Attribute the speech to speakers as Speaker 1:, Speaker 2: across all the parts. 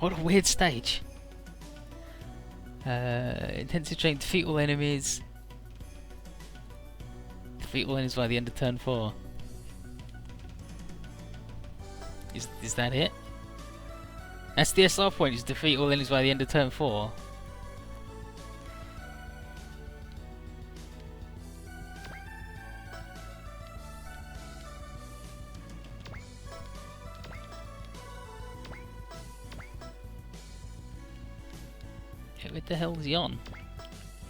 Speaker 1: What a weird stage. Intensive train, defeat all enemies. Defeat all enemies by the end of turn 4. Is that it? That's the SR point, is defeat all enemies by the end of turn 4. Where the hell's Yon?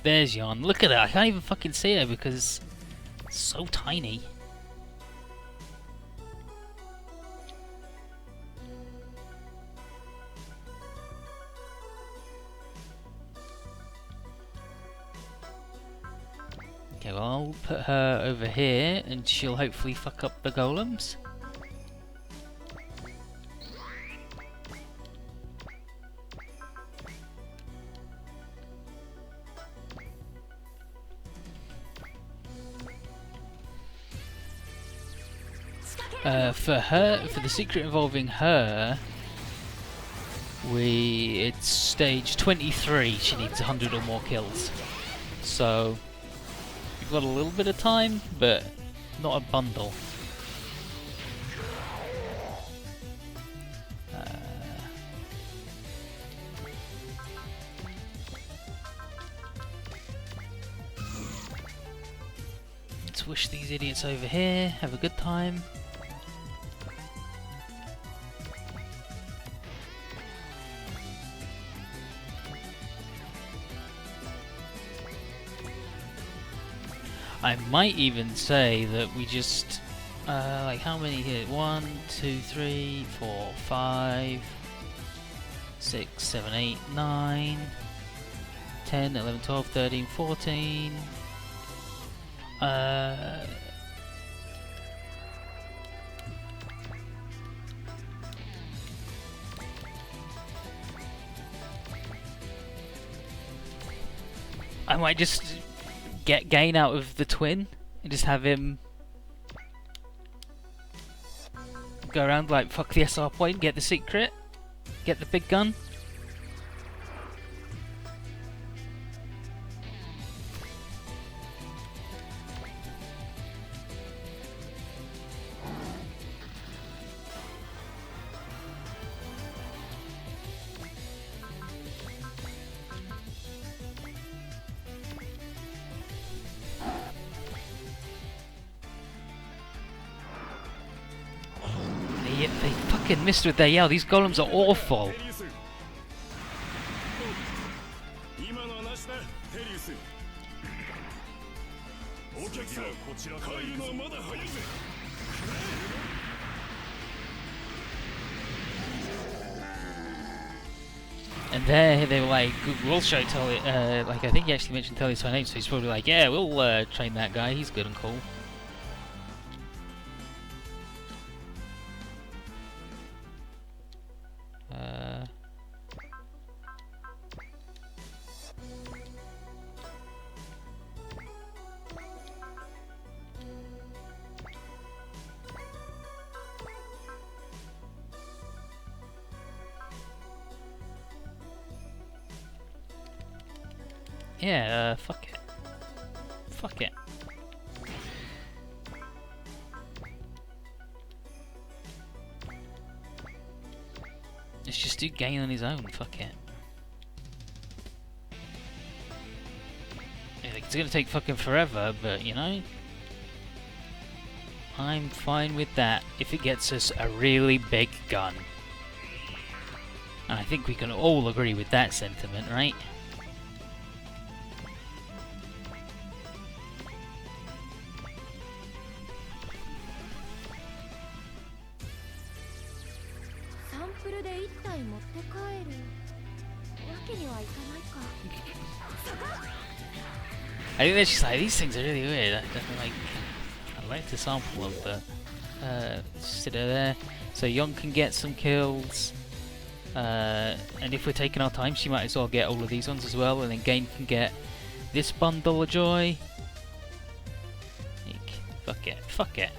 Speaker 1: There's Yon. Look at her. I can't even fucking see her because it's so tiny. Okay, well, I'll put her over here and she'll hopefully fuck up the golems. For the secret involving her, it's stage 23, she needs 100 or more kills. So, we've got a little bit of time, but not a bundle. Let's wish these idiots over here, have a good time. I might even say that we just, like how many here? 1, 2, 3, 4, 5, 6, 7, 8, 9, 10, 11, 12, 13, 14. I might just get gain out of the twin and just have him go around like fuck the SR point, get the secret, get the big gun. They fucking missed with their yell. These golems are awful. And there they were like, we'll show Tully, like I think he actually mentioned Tully's name, so he's probably like, yeah, we'll train that guy, he's good and cool. Yeah, fuck it. Fuck it. Let's just do gain on his own, fuck it. Yeah, it's gonna take fucking forever, but you know, I'm fine with that if it gets us a really big gun. And I think we can all agree with that sentiment, right? I think they're just like, these things are really weird. I'd like to sample them, but sit there. So Yon can get some kills, and if we're taking our time, she might as well get all of these ones as well, and then Gain can get this bundle of joy. Fuck it, fuck it.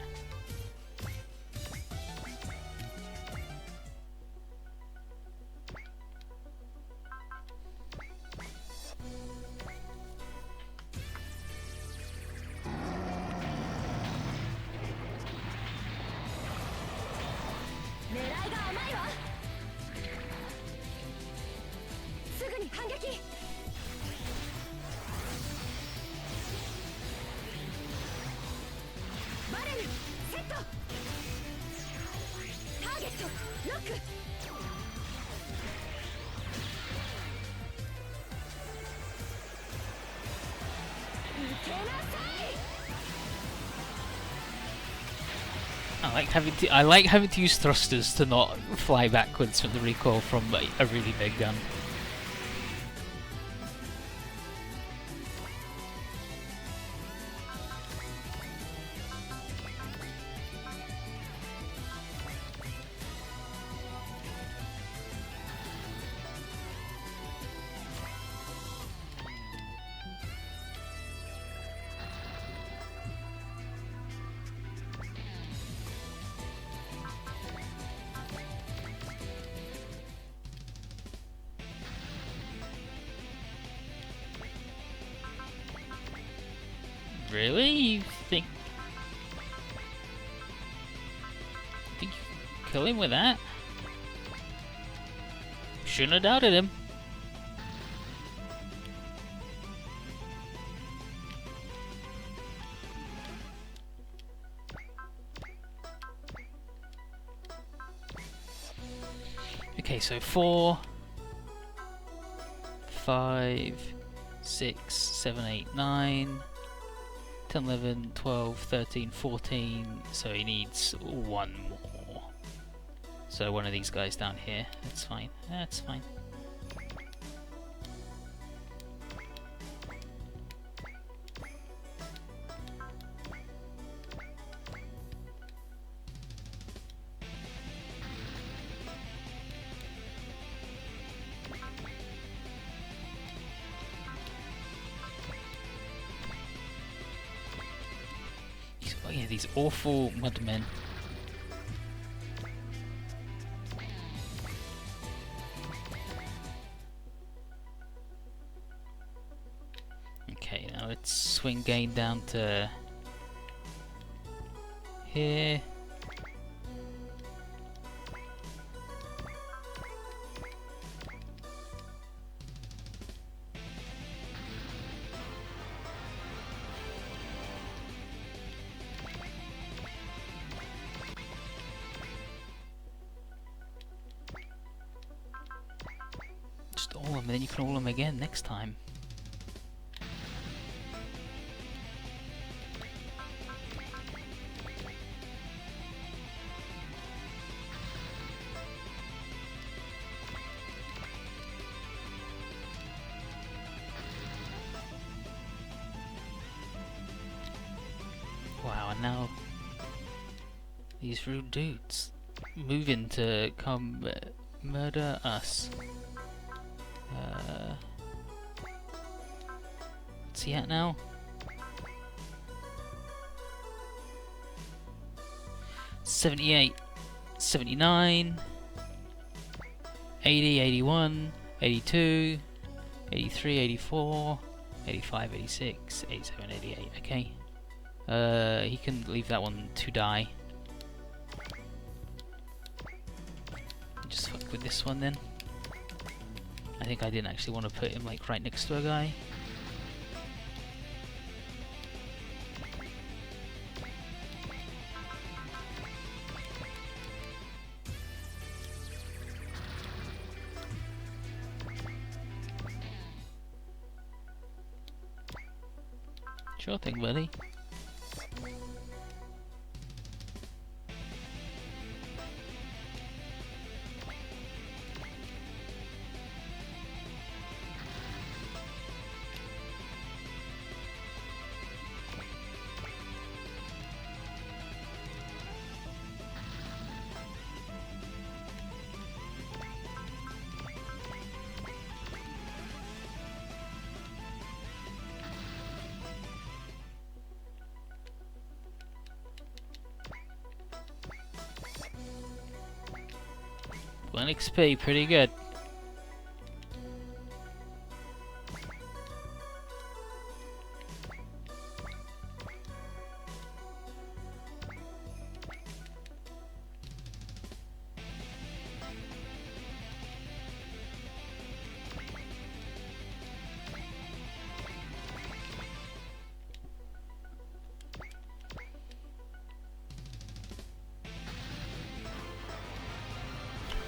Speaker 1: I like having to use thrusters to not fly backwards from the recoil from a really big gun. Really? You think you can kill him with that? Shouldn't have doubted him. Okay, so 4, 5, 6, 7, 8, 9, 10, 11, 12, 13, 14, so he needs one more. So one of these guys down here, that's fine, that's fine. Oh yeah, these awful mudmen. Okay, now let's swing gain down to here. Just all of them, then you can all them again next time. Wow, and now these rude dudes moving to come murder us. What's he at now? 78, 79, 80, 81, 82, 83, 84, 85, 86, 87, 88. Okay. He can leave that one to die. Just fuck with this one then. I think I didn't actually want to put him like right next to a guy. Sure thing, buddy. One XP, pretty good.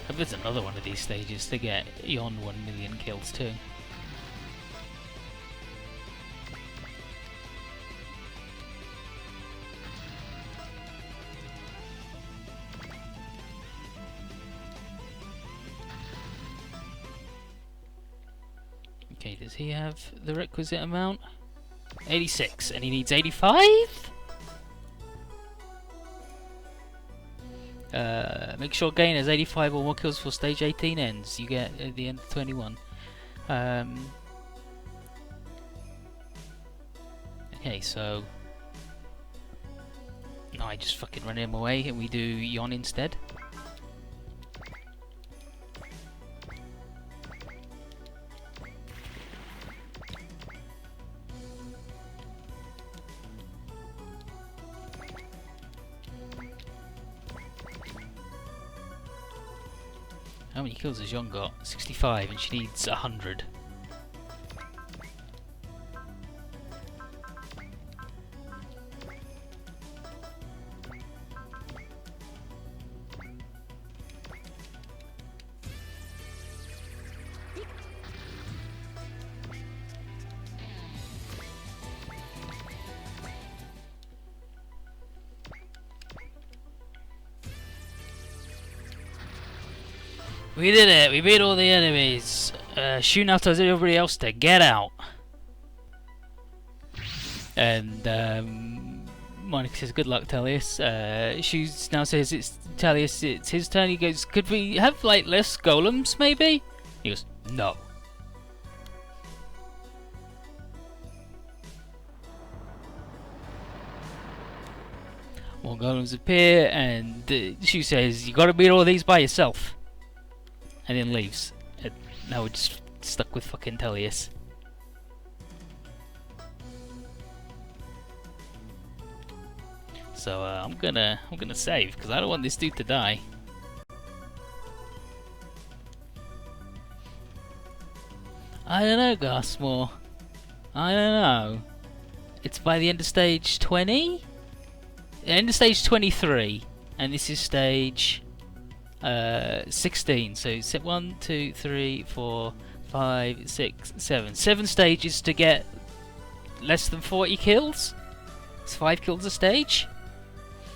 Speaker 1: hope there's another one of these stages to get Yon 1 million kills too. Okay, does he have the requisite amount? 86, and he needs 85? Make sure Gain has 85 or more kills before stage 18 ends. You get at the end of 21. Okay, so... No, I just fucking run him away and we do Yon instead. How many kills has Yon got? 65, and she needs 100. We did it! We beat all the enemies! Shuna tells everybody else to get out! And Monica says, good luck, Tellius. She now says it's Tellius, it's his turn. He goes, could we have like less golems maybe? He goes, no. More golems appear and she says, you gotta beat all these by yourself. And then leaves. And now we're just stuck with fucking Tellius. So I'm gonna save because I don't want this dude to die. I don't know, Gasmore. I don't know. It's by the end of stage 20? End of stage 23, and this is stage 16. So 1, 2, 3, 4, 5, 6, 7. 7 stages to get less than 40 kills. It's 5 kills a stage.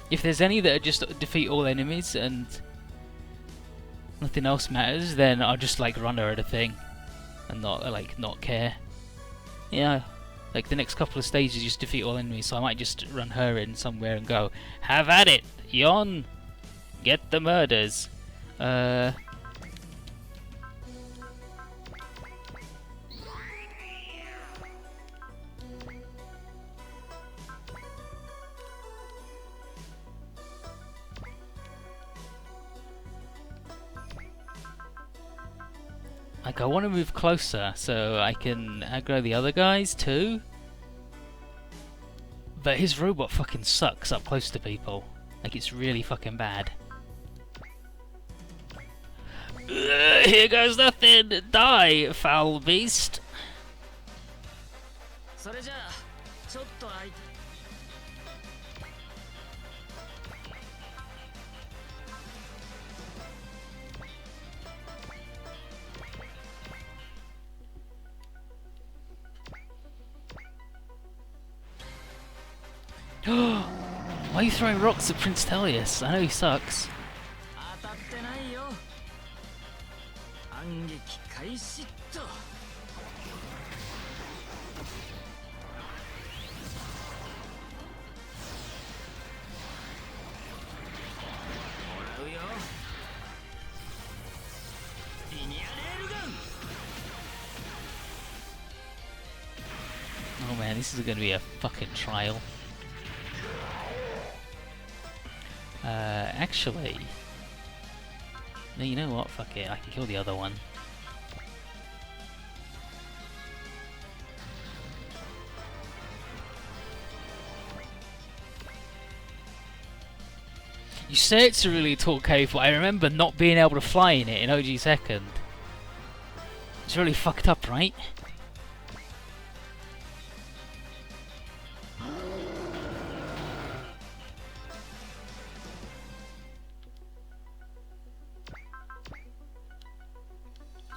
Speaker 1: If there's any that are just defeat all enemies and nothing else matters, then I'll just like run her at a thing and not care. Yeah, like the next couple of stages just defeat all enemies, so I might just run her in somewhere and go, have at it, Yon, get the murders. Like, I want to move closer so I can aggro the other guys too. But his robot fucking sucks up close to people. Like, it's really fucking bad. Here goes nothing! Die, foul beast! Why are you throwing rocks at Prince Tellius? I know he sucks. Oh man, this is going to be a fucking trial. Actually... No, you know what? Fuck it, I can kill the other one. You say it's a really tall cave, but I remember not being able to fly in it in OG Second. It's really fucked up, right?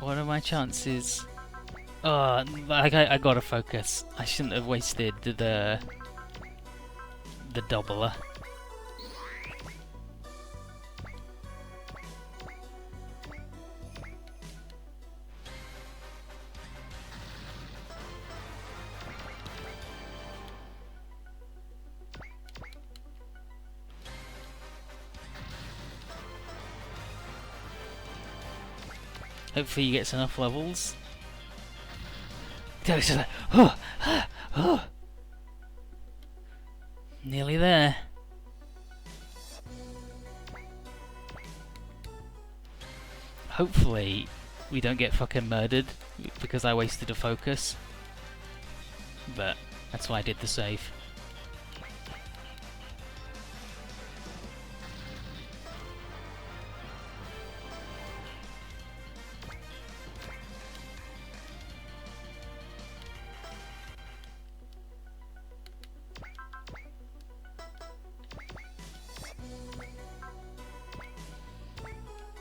Speaker 1: What are my chances? Oh, I gotta focus. I shouldn't have wasted the doubler. Hopefully he gets enough levels. It's just like, oh. Nearly there. Hopefully we don't get fucking murdered because I wasted a focus. But that's why I did the save.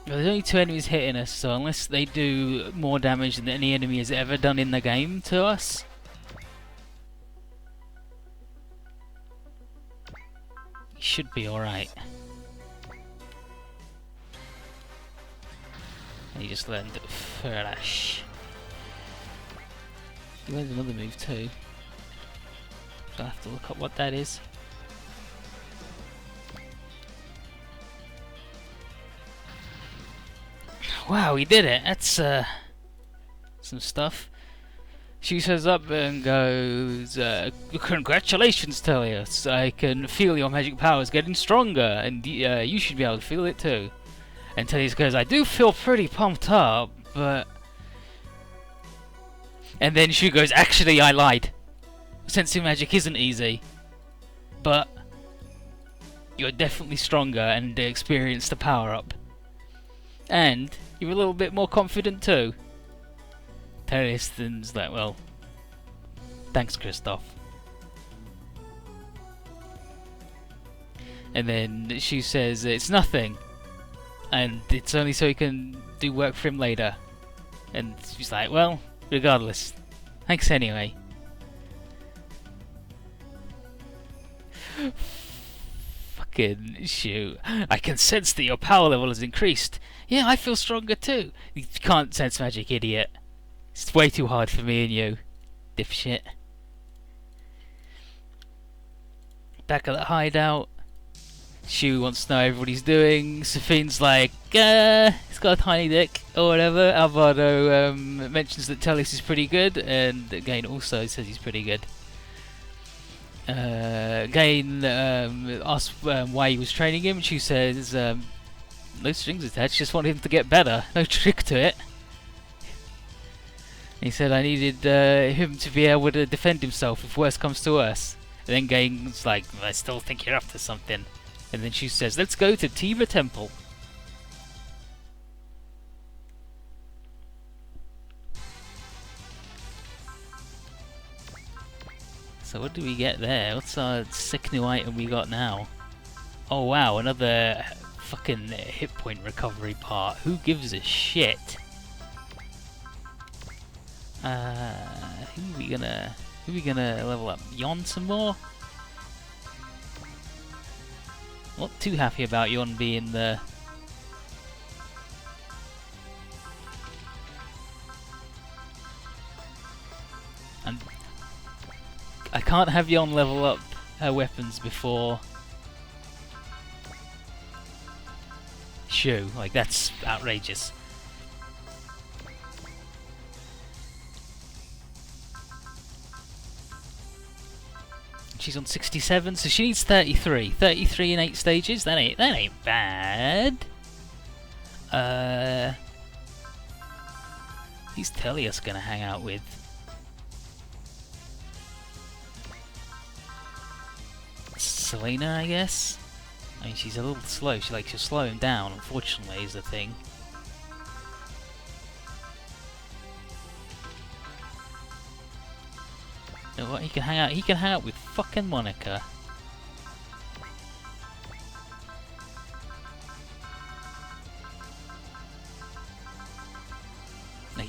Speaker 1: Well, there's only 2 enemies hitting us, so unless they do more damage than any enemy has ever done in the game to us, it should be alright. And he just learned Flash. He learned another move too. So I have to look up what that is. Wow, he did it! That's some stuff. She says up and goes, congratulations, Telius. I can feel your magic powers getting stronger, and you should be able to feel it too. And Telius goes, I do feel pretty pumped up, but... And then she goes, actually I lied. Sensing magic isn't easy, but you're definitely stronger and experienced the power up. And you're a little bit more confident too. Telius then's like, well, thanks, Kristoff. And then she says it's nothing, and it's only so he can do work for him later. And she's like, well, regardless, thanks anyway. Fucking shoot. I can sense that your power level has increased. Yeah, I feel stronger too. You can't sense magic, idiot. It's way too hard for me and you, dipshit. Back at the hideout, Shu wants to know how everybody's doing. Safine's like, he's got a tiny dick, or whatever. Alvaro mentions that Telius is pretty good, and Gain also says he's pretty good. Gain asks why he was training him, and Shu says, no strings attached, just want him to get better, no trick to it. He said I needed him to be able to defend himself if worse comes to worse. And then Gain's like, I still think you're up to something. And then she says, let's go to Tiva Temple. So what do we get there? What's our sick new item we got now? Oh wow, another fucking hit point recovery part. Who gives a shit? Who are we gonna level up? Yon some more? Not too happy about Yon being the... And I can't have Yon level up her weapons before Shu. Like, that's outrageous. She's on 67, so she needs 33. 33 in 8 stages. That ain't bad. Who's Telius gonna hang out with? Selena, I guess. I mean, she's a little slow. She'll slow him down. Unfortunately, is the thing. You know what? He can hang out. He can hang out with fucking Monica.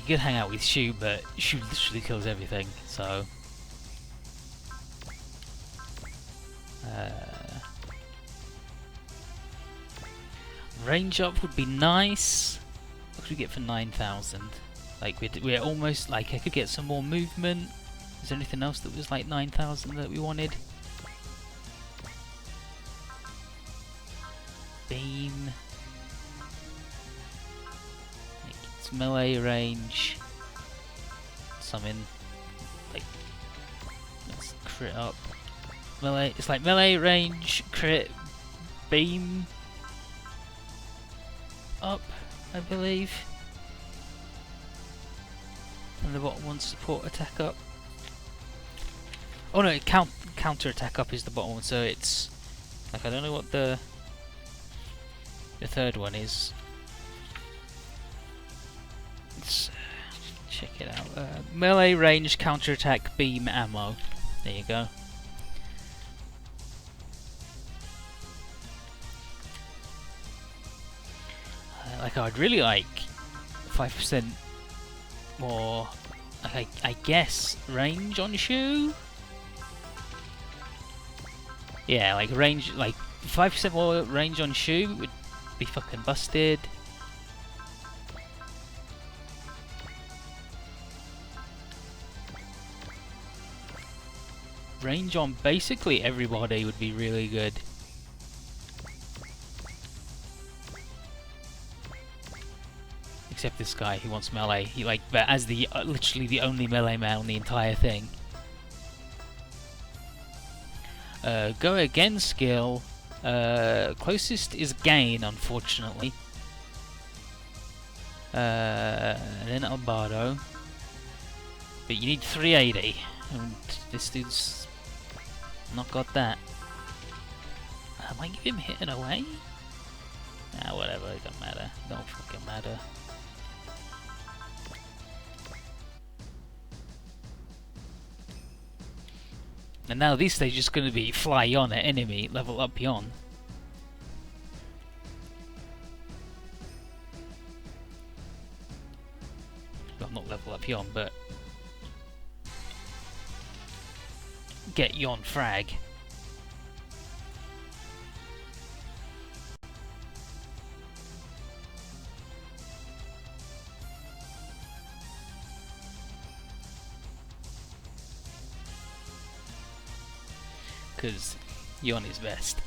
Speaker 1: you could hang out with Shu, but Shu literally kills everything, so... range up would be nice. What could we get for 9,000? Like, we're almost, like, I could get some more movement. Is there anything else that was like 9,000 that we wanted? Beam. Like, it's melee range. Summon. Like, let's crit up. Melee, it's like melee range, crit, beam. Up, I believe. And the bottom one's support attack up. Oh no, counter attack up is the bottom one, so it's like, I don't know what the third one is. Let's check it out. Melee range, counter attack, beam, ammo. There you go. Like, I'd really like 5% more, I guess, range on Shu? Yeah, like range, like 5% more range on Shu would be fucking busted. Range on basically everybody would be really good. Except this guy, he wants melee. He but as the literally the only melee man on the entire thing. Go again skill. Closest is gain, unfortunately. And then Albardo. But you need 380, and this dude's not got that. I might give him hitting away. Ah, whatever. It don't matter. Don't fucking matter. And now this stage is going to be fly on at enemy, level up yon. Well, not level up yon, but get yon frag. Because yon is best.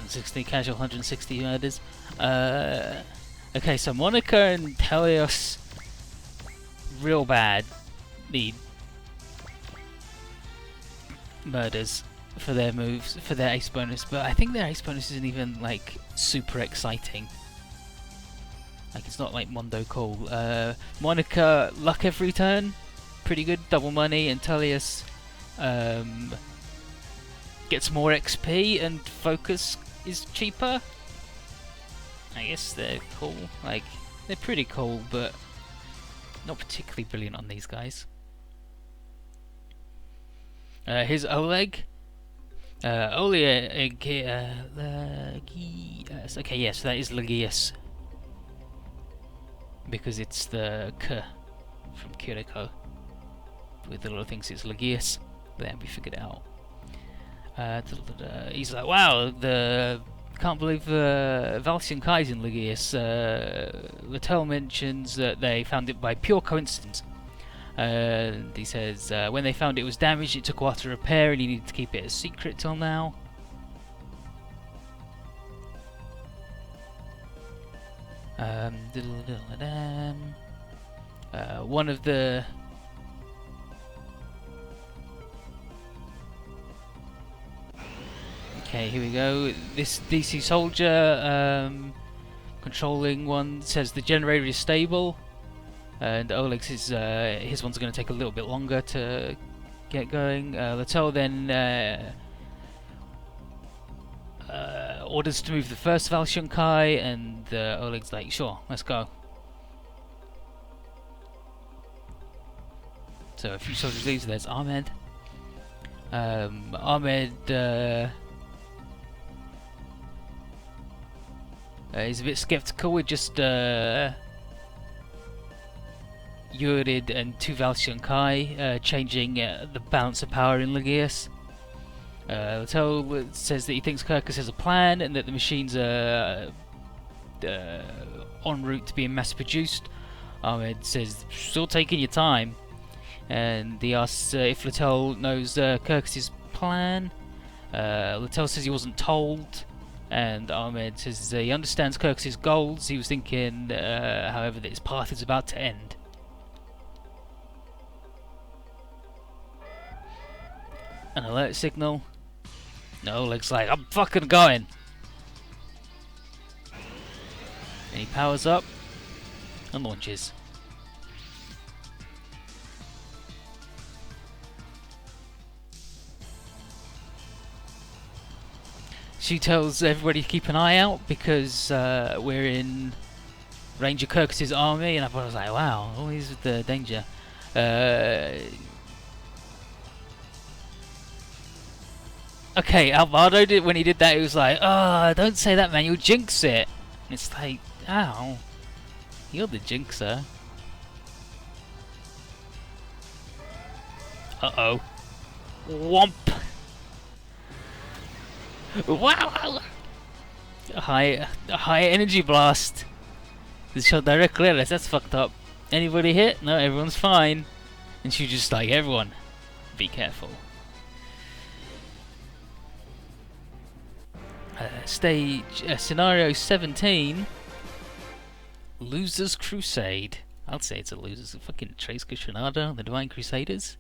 Speaker 1: $160 casual, 160 murders. Okay, so Monica and Telios, real bad, need murders for their moves, for their ace bonus, but I think their ace bonus isn't even like super exciting. Like, it's not like Mondo Call. Monica, luck every turn, pretty good, double money, and Telios gets more XP and focus is cheaper. I guess they're cool, like, they're pretty cool, but not particularly brilliant on these guys. Here's Oleg. Oleg, okay, yes, that is Legius. Because it's the K from Kiriko. With a lot of things, it's Legius. There, we figured it out. He's like, wow, can't believe Valsian Kai's in Legius. Littell mentions that they found it by pure coincidence. And he says, when they found it was damaged, it took a while to repair and he needed to keep it a secret till now. One of the... Okay, here we go. This DC soldier controlling one says the generator is stable, and Oleg's his one's going to take a little bit longer to get going. Littell then orders to move the first Valshunkai, and Oleg's like, sure, let's go. So a few soldiers leave, so there's Ahmed. Ahmed he's a bit skeptical with just Yurid and 2 Valshunkai changing the balance of power in Legius. Littell says that he thinks Kirkus has a plan and that the machines are en route to being mass produced. Ahmed says, still taking your time, and he asks if Littell knows Kirkus's plan. Littell says he wasn't told, and Ahmed says he understands Kirkus's goals. He was thinking, however, that his path is about to end. An alert signal. No, Oleg's like, I'm fucking going. And he powers up and launches. She tells everybody to keep an eye out because we're in Ranger Kirkus's army, and I was like, wow, always with the danger. Okay, Alvaro did when he did that. He was like, "Oh, don't say that, man. You'll jinx it." And it's like, "Ow, you're the jinxer." Uh-oh. Womp. Wow. A high energy blast. This shot directly at us. That's fucked up. Anybody hit? No, everyone's fine. And she just like, everyone, be careful. Scenario 17, Losers Crusade. I'd say it's a Losers. Fucking Tres Cushionado, the Divine Crusaders.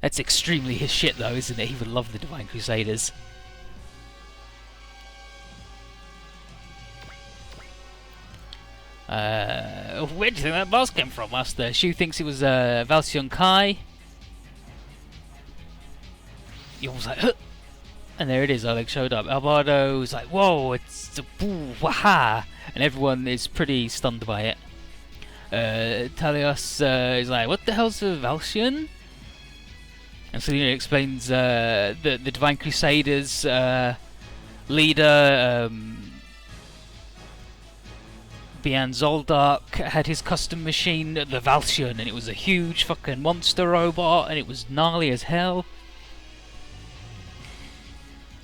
Speaker 1: That's extremely his shit though, isn't it? He would love the Divine Crusaders. Where do you think that boss came from, Master? Shu thinks it was Valshunkai. He was like, huh! And there it is, Oleg showed up. Albardo's like, whoa, it's a boo, waha! And everyone is pretty stunned by it. Talios is like, what the hell's a Valshian? And Selena explains the Divine Crusaders leader, Bian Zoldark, had his custom machine, the Valshian, and it was a huge fucking monster robot, and it was gnarly as hell.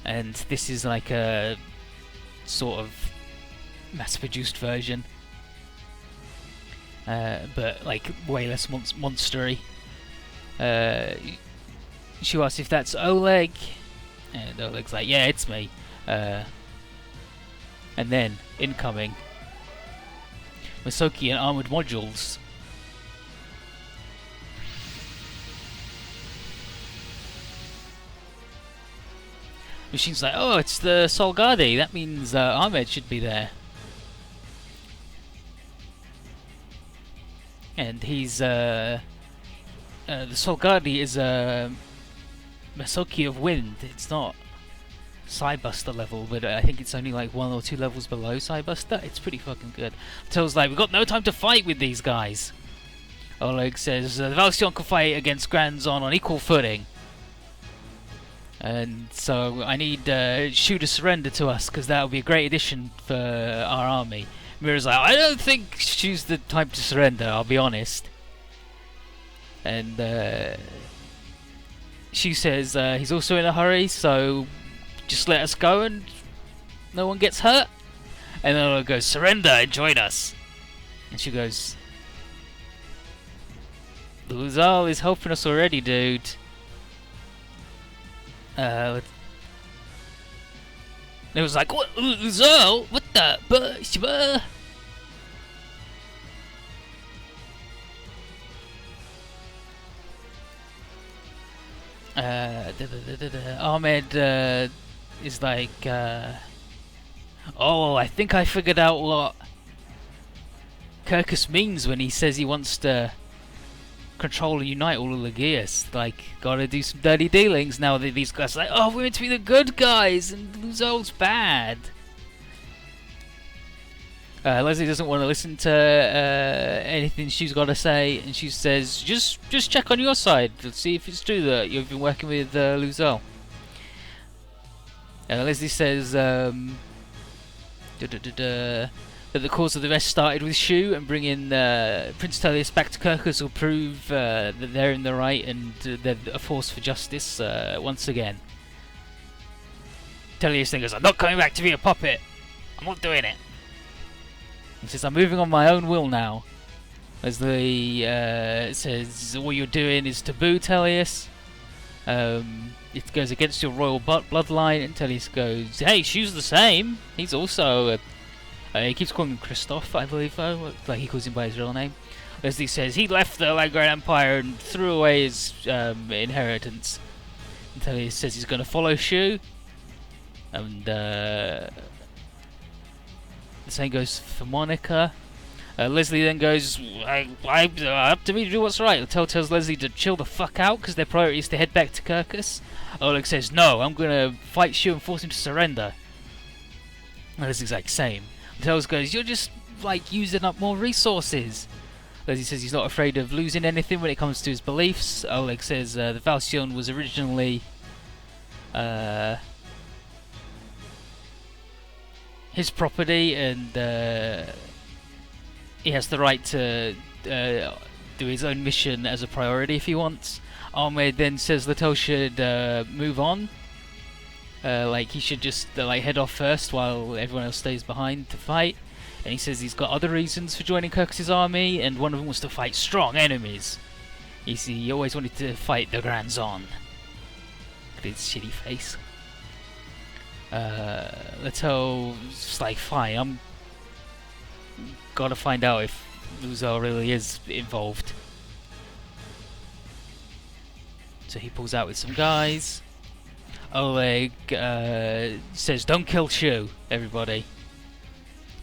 Speaker 1: And this is like a sort of mass-produced version, but like way less monstery. She asks if that's Oleg, and Oleg's like, yeah, it's me. And then, incoming, Masoki and armored modules. Machine's like, oh, it's the Solgadi. That means Ahmed should be there. And he's the Solgadi is a Masoki of Wind. It's not Psybuster level, but I think it's only like 1 or 2 levels below Psybuster. It's pretty fucking good. Tells like, we've got no time to fight with these guys. Oleg says the Valshion can fight against Granzon on equal footing. And so I need Shu to surrender to us, because that would be a great addition for our army. Mira's like, I don't think Shu's the type to surrender, I'll be honest. And Shu says he's also in a hurry, so just let us go and no one gets hurt. And then I'll go, surrender and join us. And she goes, Luzal is helping us already, dude. It was like, what, Luzal? What the? Ahmed is like, oh, I think I figured out what Kirkus means when he says he wants to control and unite all of the gears. Like, gotta do some dirty dealings now that these guys are like, oh, we're meant to be the good guys and Luzol's bad. Leslie doesn't want to listen to anything she's got to say, and she says, just check on your side to see if it's true that you've been working with Luzol. Leslie says that the cause of the rest started with Shu, and bringing Prince Tullius back to Kirkus will prove that they're in the right and they're a force for justice once again. Tullius then goes, I'm not coming back to be a puppet. I'm not doing it. He says, I'm moving on my own will now. Leslie says, all you're doing is taboo, Tullius. It goes against your royal bloodline, and Tullius goes, hey, Shu's the same. He's also... he keeps calling him Christoph, I believe, though. Like, he calls him by his real name. Leslie says, he left the Langren Empire and threw away his inheritance. And Tullius says he's going to follow Shu. And the same goes for Monica. Leslie then goes, up to me to do what's right. Littell tells Leslie to chill the fuck out because their priority is to head back to Kirkus. Oleg says, no, I'm going to fight Shu and force him to surrender. And Leslie's like, same. Littell goes, you're just, like, using up more resources. Leslie says he's not afraid of losing anything when it comes to his beliefs. Oleg says the Valsion was originally his property, and he has the right to do his own mission as a priority if he wants. Ahmed then says Littell should move on. Like, he should just like head off first while everyone else stays behind to fight. And he says he's got other reasons for joining Kirkus' army, and one of them was to fight strong enemies. He always wanted to fight the Grand Zon. Look at his shitty face. Littell's like, fine, I'm gotta find out if Luzol really is involved. So he pulls out with some guys. Oleg says, don't kill Shu, everybody.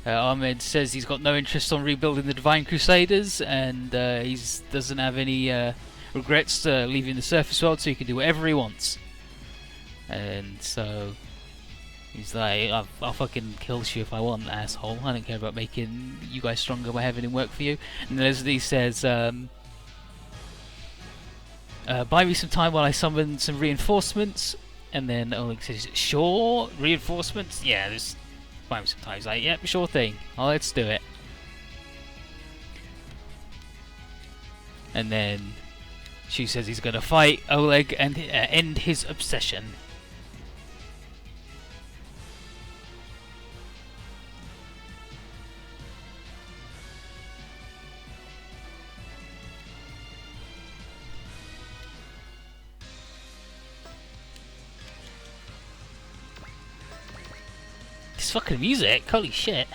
Speaker 1: Ahmed says he's got no interest on rebuilding the Divine Crusaders, and he doesn't have any regrets leaving the surface world, so he can do whatever he wants. And so he's like, I'll fucking kill Shu if I want, asshole. I don't care about making you guys stronger by having him work for you. And Leslie says, buy me some time while I summon some reinforcements. And then Oleg says, sure, reinforcements? Yeah, just buy me some time. He's like, yep, sure thing. Oh, let's do it. And then Shu says he's going to fight Oleg and end his obsession. This fucking music, holy shit.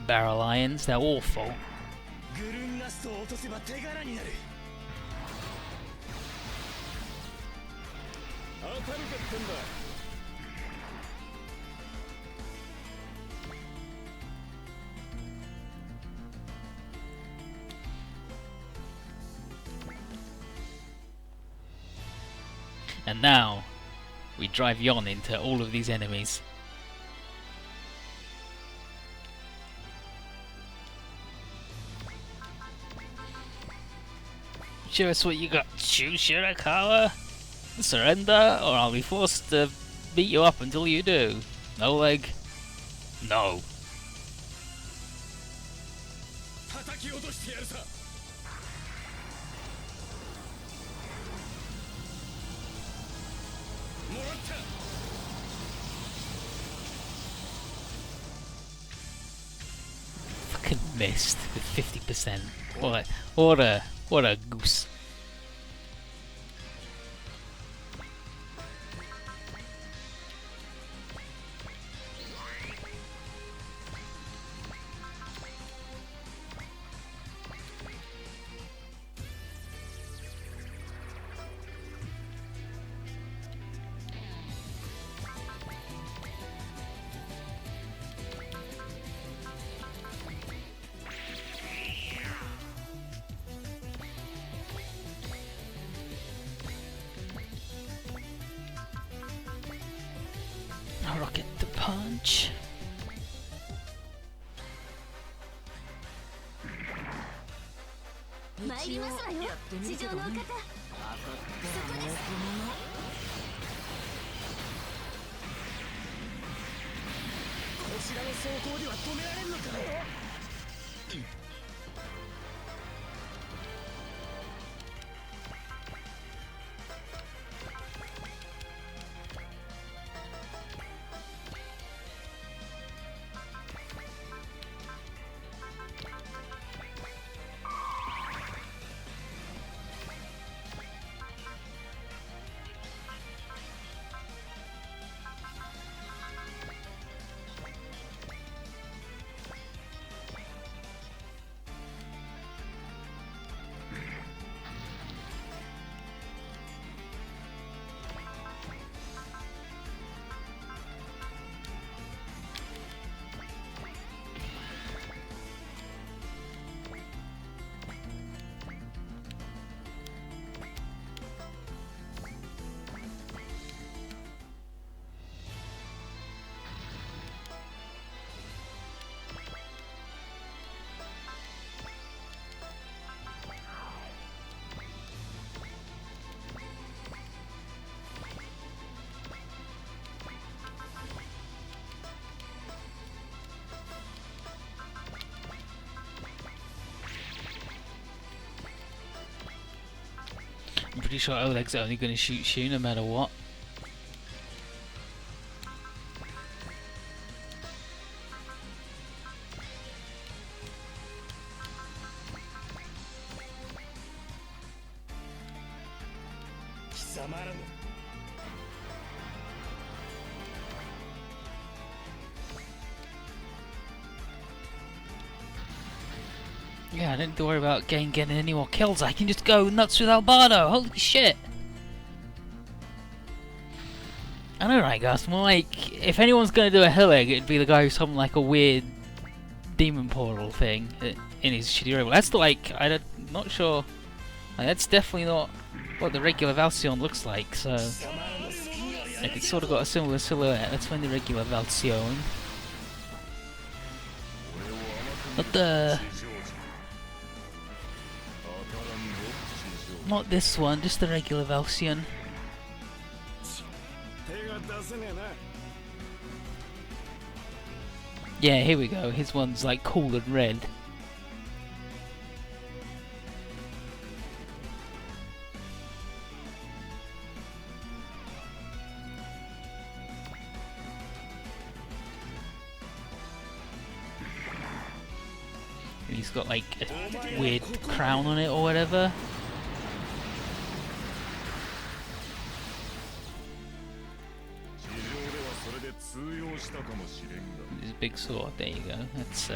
Speaker 1: Barrel irons, they're awful. And now we drive Yon into all of these enemies. Show us what you got, Shu Shirakawa. Surrender, or I'll be forced to beat you up until you do. No leg. No. fucking missed with 50%. What a goose. Rocket the punch. I'm pretty sure Oleg's only going to shoot Shu no matter what. Yeah, I don't have to worry about getting any more kills. I can just go nuts with Albano. Holy shit! I know, right, Gus? More like, if anyone's gonna do a hill egg, it'd be the guy who's something like a weird demon portal thing in his shitty robot. That's like, I'm not sure. Like, that's definitely not what the regular Valsion looks like. So, like, it's sort of got a similar silhouette. That's when the regular Valsion. Not this one, just the regular Valsion. Yeah, here we go. His one's like cool and red. And he's got like a weird crown on it or whatever. There's a big sword, there you go. That's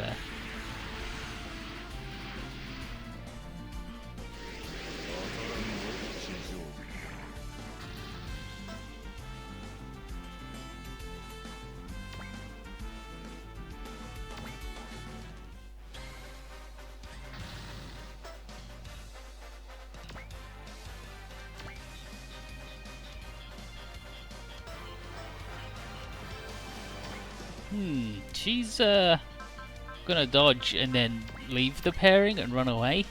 Speaker 1: she's gonna dodge and then leave the pairing and run away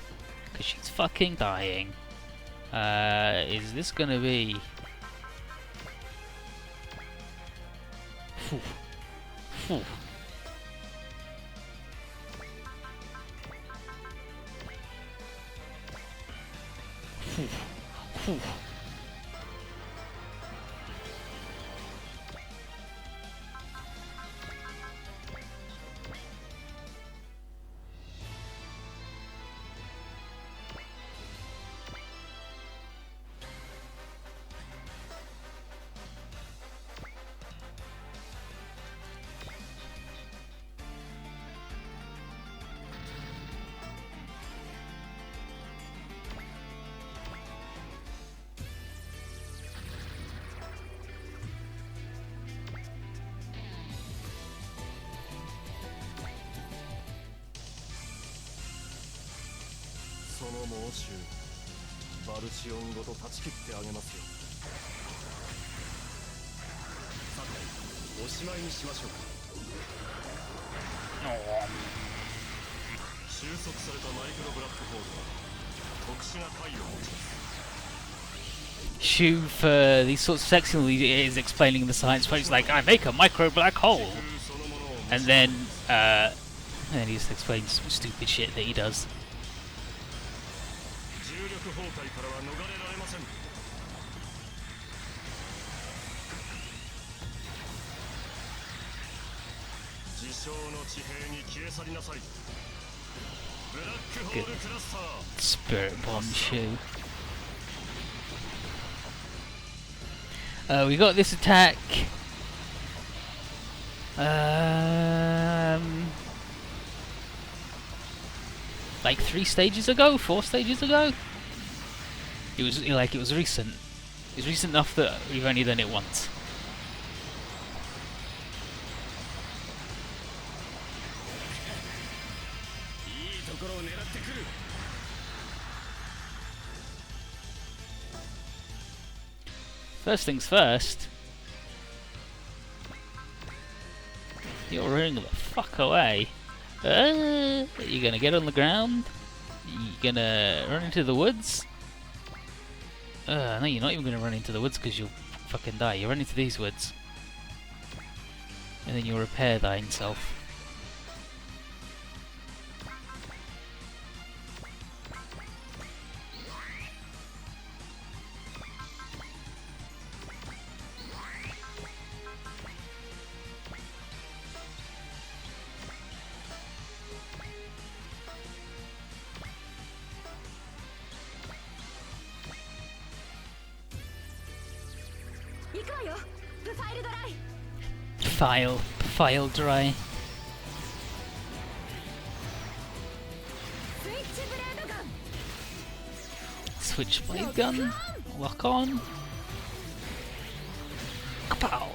Speaker 1: because she's fucking dying. Is this gonna be? Phew. Phew. Phew. Phew. Shu, for these sorts of sections, is explaining the science, but he's like, I make a micro black hole, and then he just explains some stupid shit that he does. Good. Spirit bomb Shu. We got this attack. Like 3 stages ago, 4 stages ago. It was recent. It was recent enough that we've only done it once. First things first, you're running the fuck away. You're gonna get on the ground? You're gonna run into the woods? No, you're not even gonna run into the woods because you'll fucking die. You run into these woods. And then you'll repair thine self. File dry. Switchblade gun. Lock on. Kapow!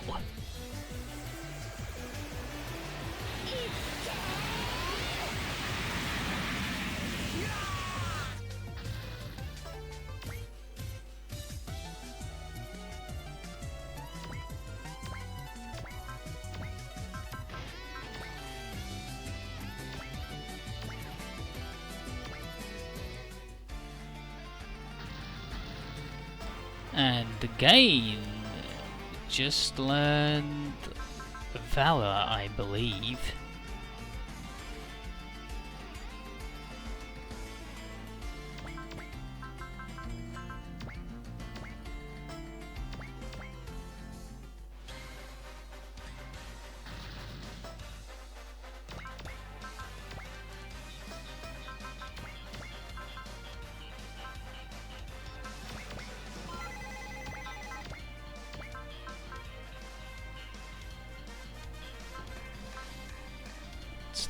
Speaker 1: And again, just learned Valor, I believe.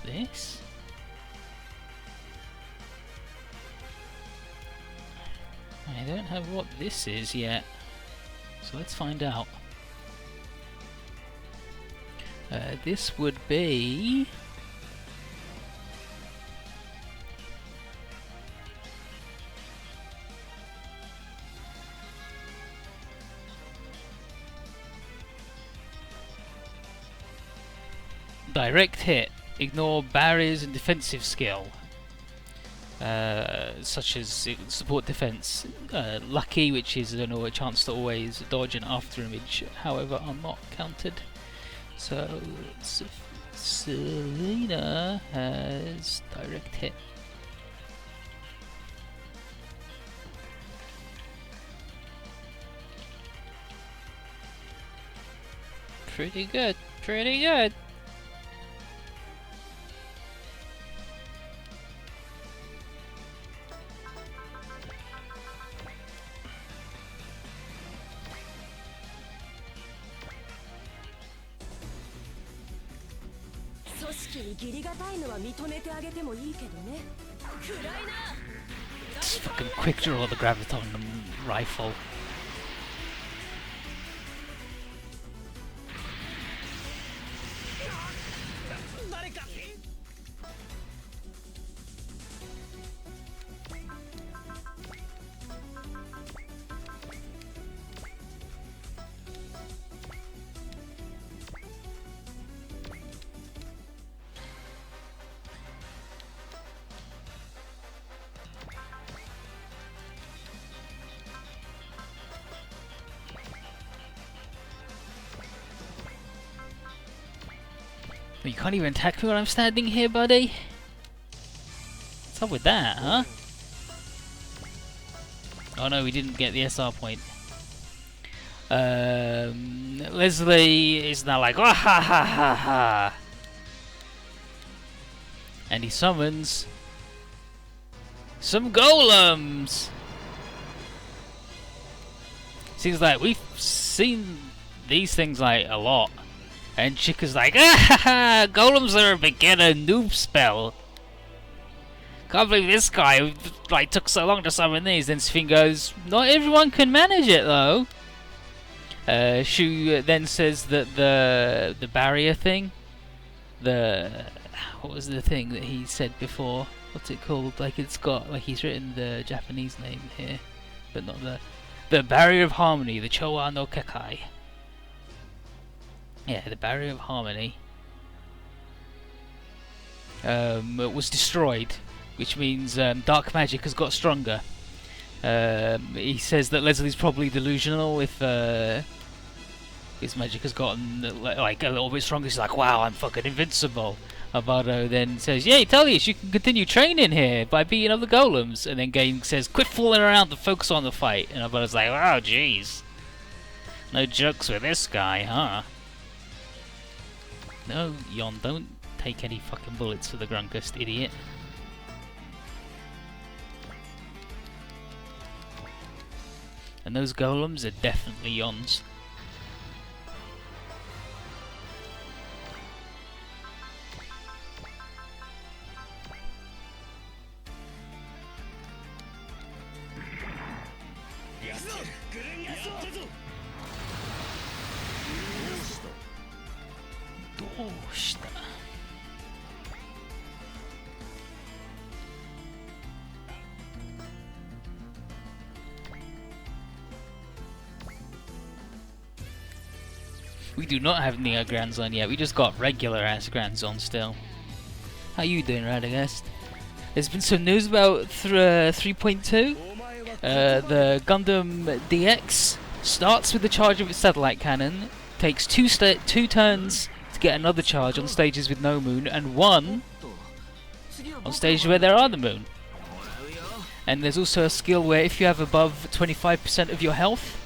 Speaker 1: This? I don't have what this is yet, so let's find out. This would be... direct hit. Ignore barriers and defensive skill, such as support defense. Lucky, which is a chance to always dodge an after image, however, are not counted. So Selena has direct hit. Pretty good, pretty good. Just fucking quick draw the graviton rifle. You can't even attack me when I'm standing here, buddy? What's up with that, huh? Oh no, we didn't get the SR point. Leslie is now like, ah ha ha ha ha! And he summons some golems! Seems like we've seen these things like a lot. And Chica's like, ah ha ha! Golems are a beginner noob spell. Can't believe this guy like took so long to summon these. Then Sphinx goes, not everyone can manage it though. Shu then says that the barrier thing, what was the thing that he said before? What's it called? Like it's got like he's written the Japanese name here, but not the barrier of harmony, the Chowa no Kekai. Yeah, the barrier of harmony was destroyed, which means dark magic has got stronger. He says that Leslie's probably delusional if his magic has gotten like a little bit stronger. He's like, wow, I'm fucking invincible. Abado then says, yeah, tell you, she can continue training here by beating other golems. And then Game says, quit fooling around and focus on the fight. And Abado's like, wow, jeez. No jokes with this guy, huh? No, Yon, don't take any fucking bullets for the Grunkest, idiot. And those golems are definitely Yon's. We do not have Neo Grandzon yet, we just got regular ass Grandzon still. How you doing, Radagast? There's been some news about 3.2. The Gundam DX starts with the charge of its satellite cannon, takes two turns to get another charge on stages with no moon, and one on stages where there are the moon. And there's also a skill where if you have above 25% of your health,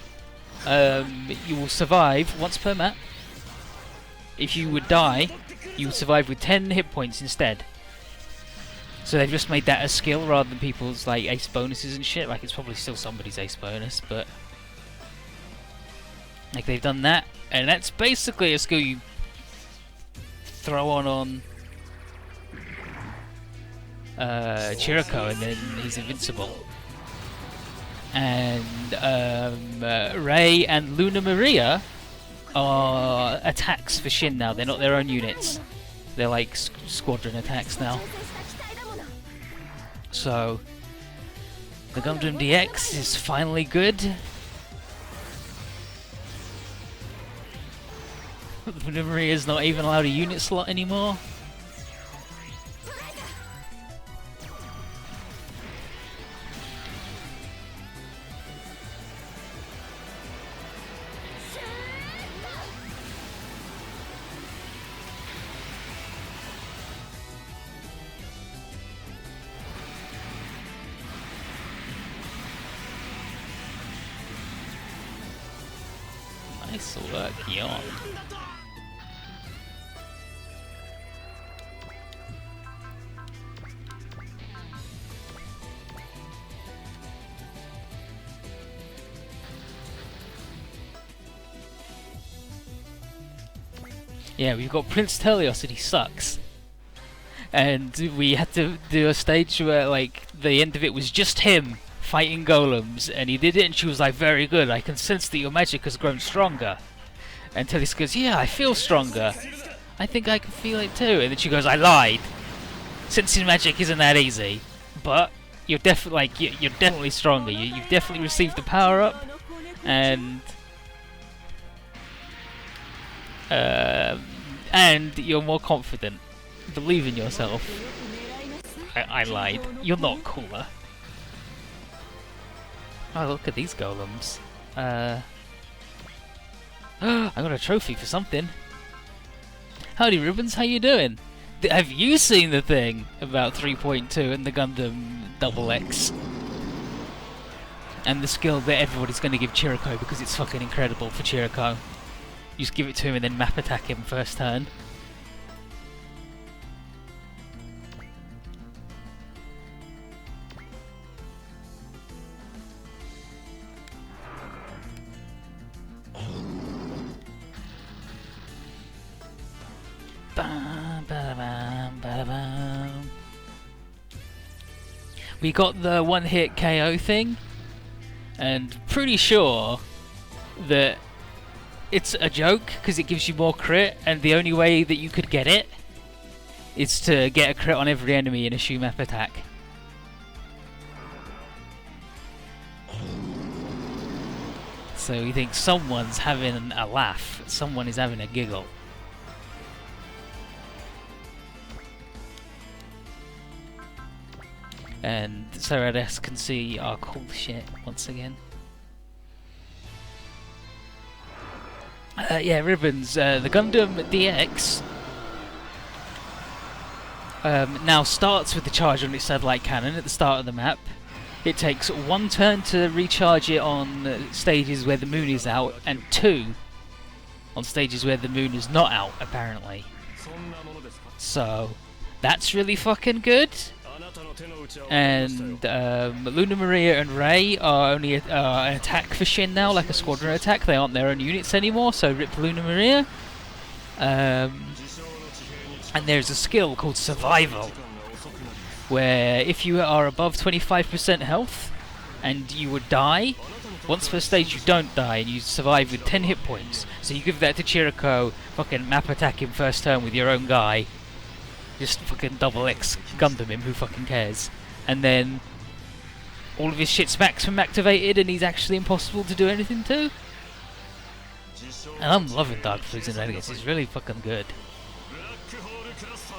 Speaker 1: you will survive once per map. If you would die, you would survive with 10 hit points instead. So they've just made that a skill rather than people's like ace bonuses and shit. Like it's probably still somebody's ace bonus, but like they've done that, and that's basically a skill you throw on Chiriko, and then he's invincible. And Ray and Luna Maria are attacks for Shin now. They're not their own units. They're like squadron attacks now. So the Gundam DX is finally good. Luna Maria's not even allowed a unit slot anymore. Nice work, Yon. Yeah, we've got Prince Telios and he sucks. And we had to do a stage where like the end of it was just him fighting golems, and he did it and she was like, very good, I can sense that your magic has grown stronger. And Telios goes, yeah, I feel stronger. I think I can feel it too. And then she goes, I lied. Sensing magic isn't that easy, but you're definitely like you're definitely stronger. You've definitely received the power up, and you're more confident. Believe in yourself. I lied. You're not cooler. Oh, look at these golems. I got a trophy for something. Howdy Ribbons, how you doing? Have you seen the thing about 3.2 and the Gundam Double X? And the skill that everybody's going to give Chiriko because it's fucking incredible for Chiriko. You just give it to him and then map attack him first turn. We got the one-hit KO thing, and pretty sure that it's a joke because it gives you more crit, and the only way that you could get it is to get a crit on every enemy in a shoe map attack. So you think someone's having a laugh, someone is having a giggle. And Sarades can see our cool shit once again. Yeah, Ribbons, the Gundam DX now starts with the charge on its satellite cannon at the start of the map. It takes 1 turn to recharge it on stages where the moon is out, and 2 on stages where the moon is not out, apparently. So, that's really fucking good. And Luna Maria and Ray are only an attack for Shin now, like a squadron attack. They aren't their own units anymore, so rip Luna Maria. And there's a skill called Survival, where if you are above 25% health and you would die, once per stage you don't die and you survive with 10 hit points. So you give that to Chiriko, fucking map attack him first turn with your own guy. Just fucking double X Gundam him, who fucking cares? And then all of his shit's maximum activated and he's actually impossible to do anything to. And I'm loving Dark Foods and Renegades, it's really fucking good.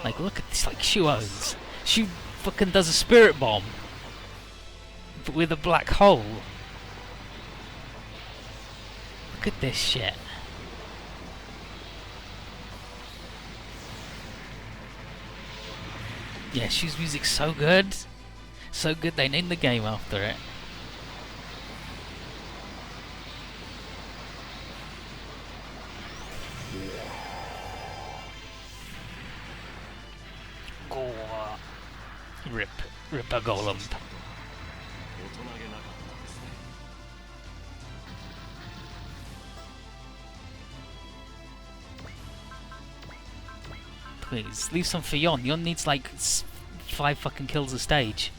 Speaker 1: Like, look at this, like, Shu owns. Shu fucking does a spirit bomb, but with a black hole. Look at this shit. Yeah, Shu's music's so good. So good they named the game after it. Go rip a golem. Please, leave some for Yon. Yon needs like 5 fucking kills a stage.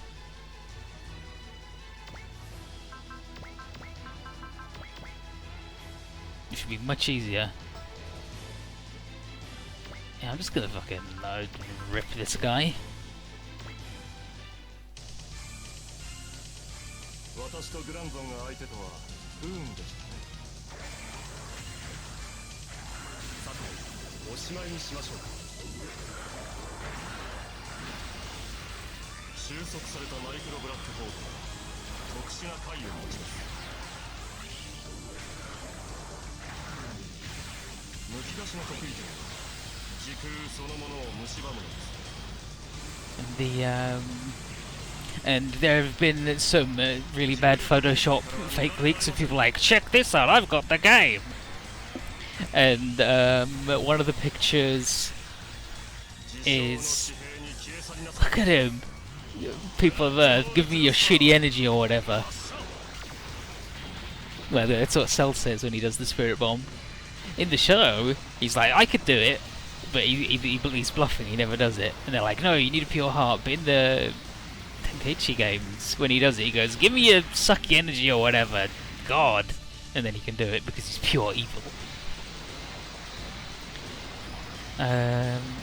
Speaker 1: It should be much easier. Yeah, I'm just gonna fucking rip this guy. And there have been some really bad Photoshop fake leaks of people like, check this out, I've got the game! And one of the pictures is, look at him! People of Earth, give me your shitty energy or whatever. Well, that's what Cell says when he does the spirit bomb. In the show, he's like, I could do it, but he's bluffing, he never does it. And they're like, no, you need a pure heart. But in the Tenkaichi games, when he does it, he goes, give me your sucky energy or whatever, God. And then he can do it because he's pure evil.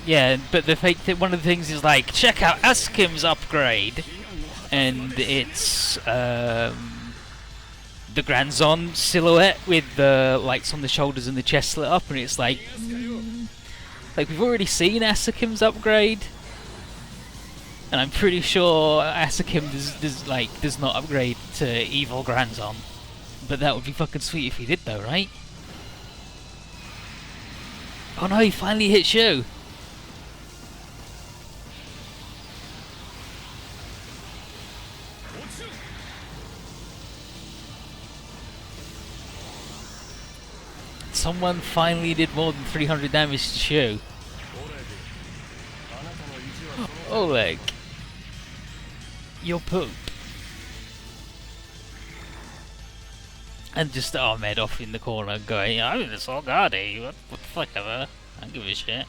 Speaker 1: Yeah, but the fake one of the things is like, check out Askim's upgrade, and it's the Granzon silhouette with the lights on the shoulders and the chest lit up, and it's like, like we've already seen Asakim's upgrade, and I'm pretty sure Asakim does not upgrade to evil Granzon, but that would be fucking sweet if he did though, right? Oh no, he finally hit Shu! Someone finally did more than 300 damage to Shu. Oleg, you're poop. And just Ahmed off in the corner going, I'm in the Solgadi, what the fuck ever. I don't give a shit.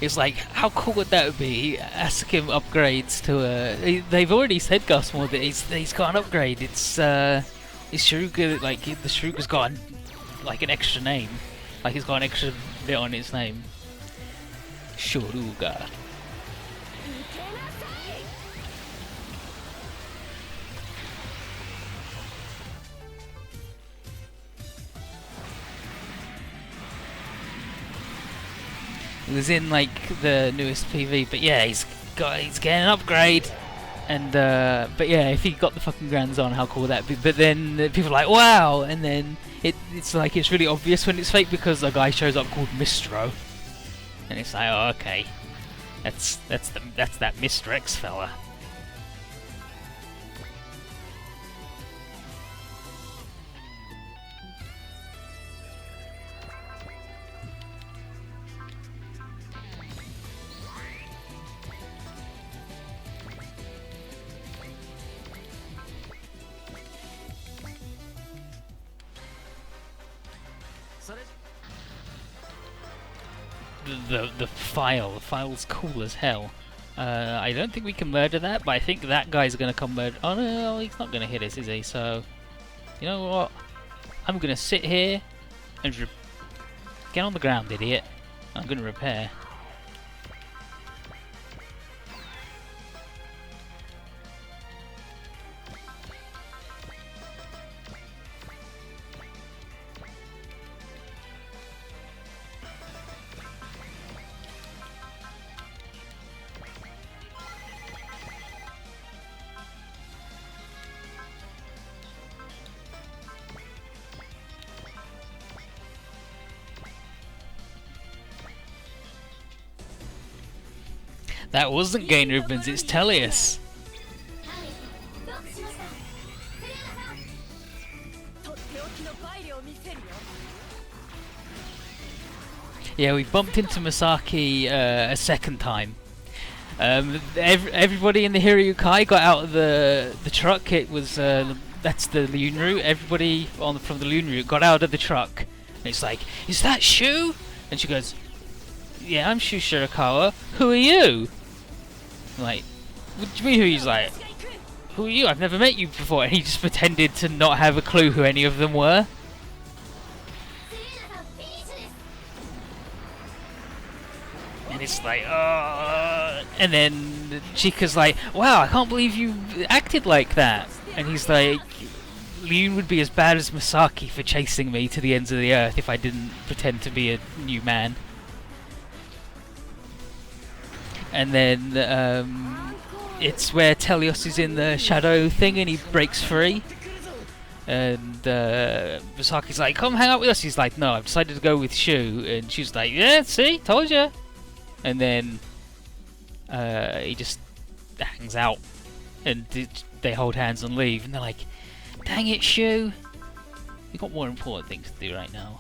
Speaker 1: It's like, how cool would that be? Ask him upgrades to they've already said Gusmore that he's got an upgrade. It's Sharuga, like the Sharuga's got like an extra name, like he's got an extra bit on its name. Sharuga. It was in like the newest PV, but yeah, he's getting an upgrade, and but yeah, if he got the fucking grands on, how cool would that be? But then people are like, wow, and then it's like it's really obvious when it's fake because a guy shows up called Mistro, and it's like, oh, okay, that's that Mr. X fella. The file's cool as hell. I don't think we can murder that, but I think that guy's gonna come murder. Oh no, he's not gonna hit us, is he? So, you know what? I'm gonna sit here and get on the ground, idiot. I'm gonna repair. That wasn't Gain Ribbons, it's Tellius. Yeah, we bumped into Masaki a second time. Everybody in the Hiryukai got out of the truck. It was that's the Loon route. Everybody from the Loon route got out of the truck. And it's like, is that Shu? And she goes, yeah, I'm Shu Shirakawa. Who are you? I'm like, what do you mean who? He's like, who are you? I've never met you before. And he just pretended to not have a clue who any of them were. And it's like, and then Chica's like, wow, I can't believe you acted like that. And he's like, Loon would be as bad as Masaki for chasing me to the ends of the earth if I didn't pretend to be a new man. And then it's where Telios is in the shadow thing and he breaks free. And Masaki's like, come hang out with us. He's like, no, I've decided to go with Shu. And she's like, yeah, see, told you. And then he just hangs out and they hold hands and leave. And they're like, dang it, Shu. We've got more important things to do right now.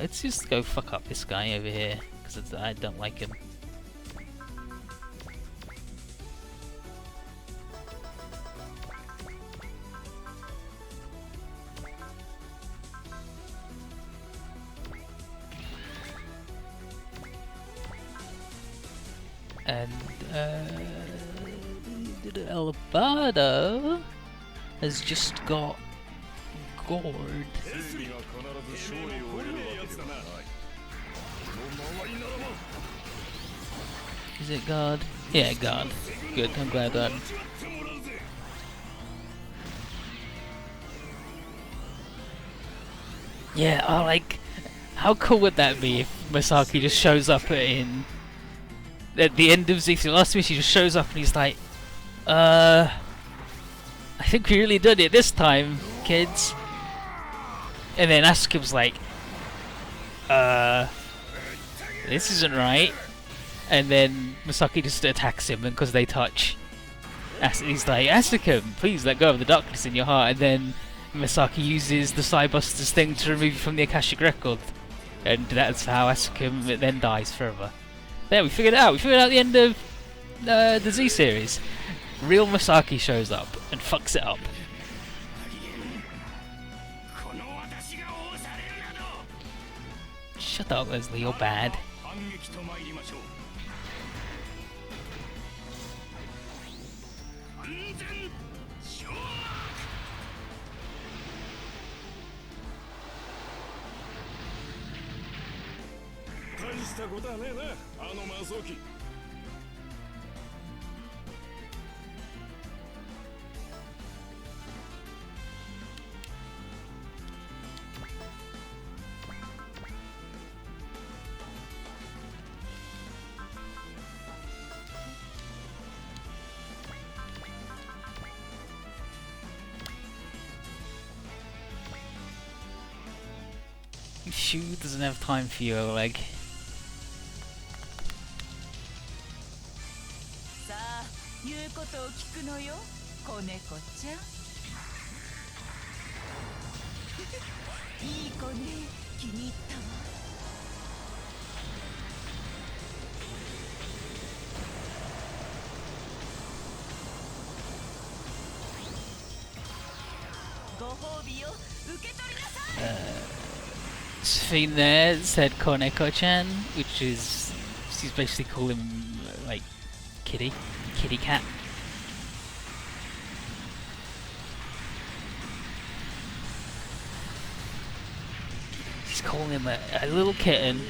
Speaker 1: Let's just go fuck up this guy over here because I don't like him. And Alabado has just got gored. Is it God? Yeah, God. Good, I'm glad that. Yeah, like, how cool would that be if Masaki just shows up at the end of Z3 last mission? He just shows up and he's like, I think we really did it this time, kids. And then Asuka's like, this isn't right. And then Masaki just attacks him because they touch. He's like, Asuka, please let go of the darkness in your heart. And then Masaki uses the Cybusters thing to remove you from the Akashic Record. And that's how Asuka then dies forever. There, we figured it out. We figured out the end of the Z series. Real Masaki shows up and fucks it up. Shut up, Leslie, you're bad.
Speaker 2: したことはねえな、あの魔装機。
Speaker 1: Shu doesn't have time for you, Oleg.
Speaker 3: さあ、言うことを聞くのよ、子猫ちゃん。いい子ね、気に入ったわ。ご褒美を受け取りなさい。
Speaker 1: Sphene there said Koneko-chan, which is, she's basically calling him like kitty cat. She's calling him a little kitten.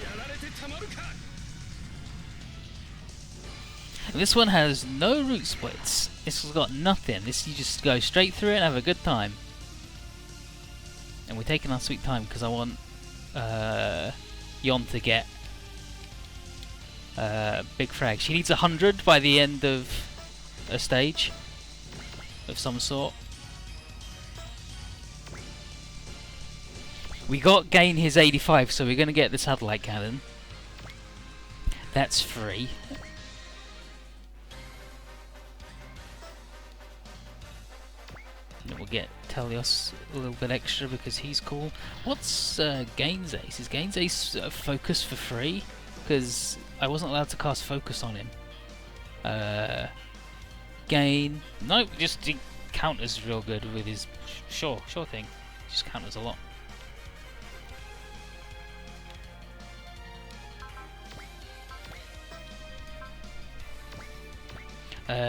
Speaker 1: And this one has no root splits. This has got nothing. This you just go straight through it and have a good time. And we're taking our sweet time because I want Yon to get big frag. She needs 100 by the end of a stage of some sort. We got gain his 85, so we're going to get the satellite cannon. That's free. And we'll get Telios a little bit extra because he's cool. What's Gain's ace? Is Gain's ace focus for free? Because I wasn't allowed to cast focus on him. Gain. No, just he counters real good with his. Sure thing. Just counters a lot.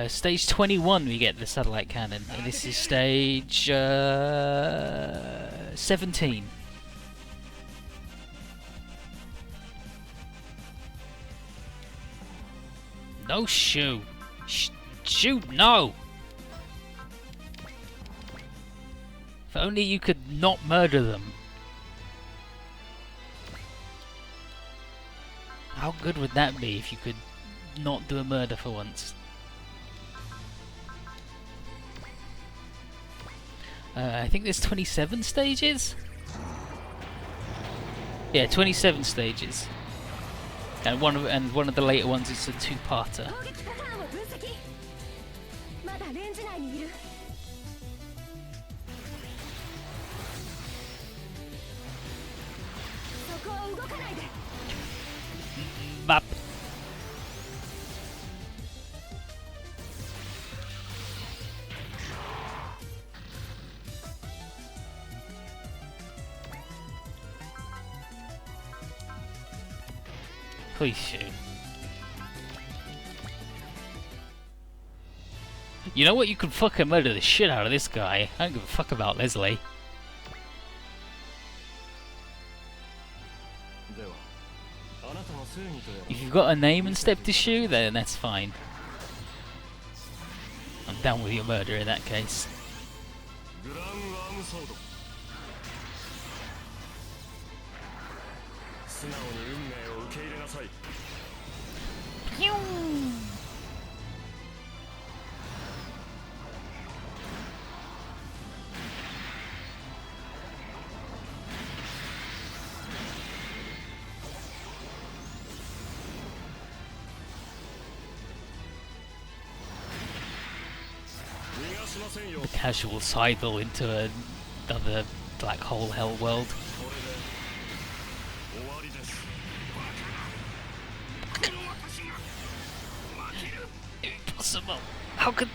Speaker 1: Stage 21 we get the satellite cannon, and this is stage 17. No Shu! Shoot, no! If only you could not murder them. How good would that be if you could not do a murder for once? I think there's 27 stages? Yeah, 27 stages. And one of the later ones is a two-parter. Bap. Please shoot. You know what? You can fucking murder the shit out of this guy. I don't give a fuck about Leslie. If you've got a name and step to shoot, then that's fine. I'm down with your murder in that case.
Speaker 2: 素直に運命を受け入れなさい。
Speaker 1: The casual sidle into another black hole hell world. Impossible! How could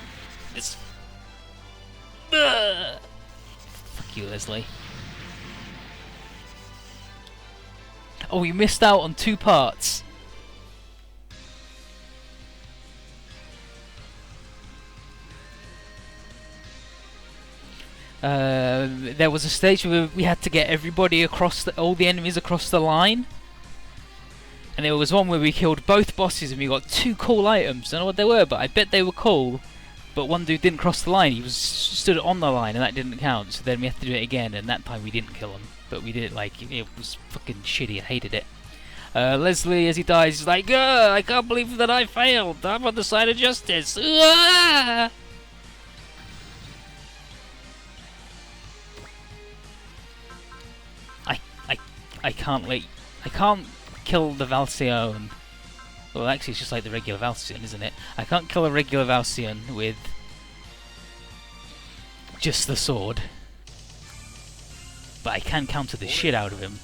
Speaker 1: this? Fuck you, Leslie. Oh, we missed out on 2 parts. There was a stage where we had to get everybody across all the enemies across the line, and there was one where we killed both bosses and we got 2 cool items. I don't know what they were, but I bet they were cool. But one dude didn't cross the line; he was stood on the line, and that didn't count. So then we had to do it again, and that time we didn't kill him, but we did it like it was fucking shitty. I hated it. Leslie, as he dies, is like, I can't believe that I failed. I'm on the side of justice. I can't kill the Valcion. Well, actually, it's just like the regular Valcion, isn't it? I can't kill a regular Valcion with just the sword, but I can counter the shit out of him.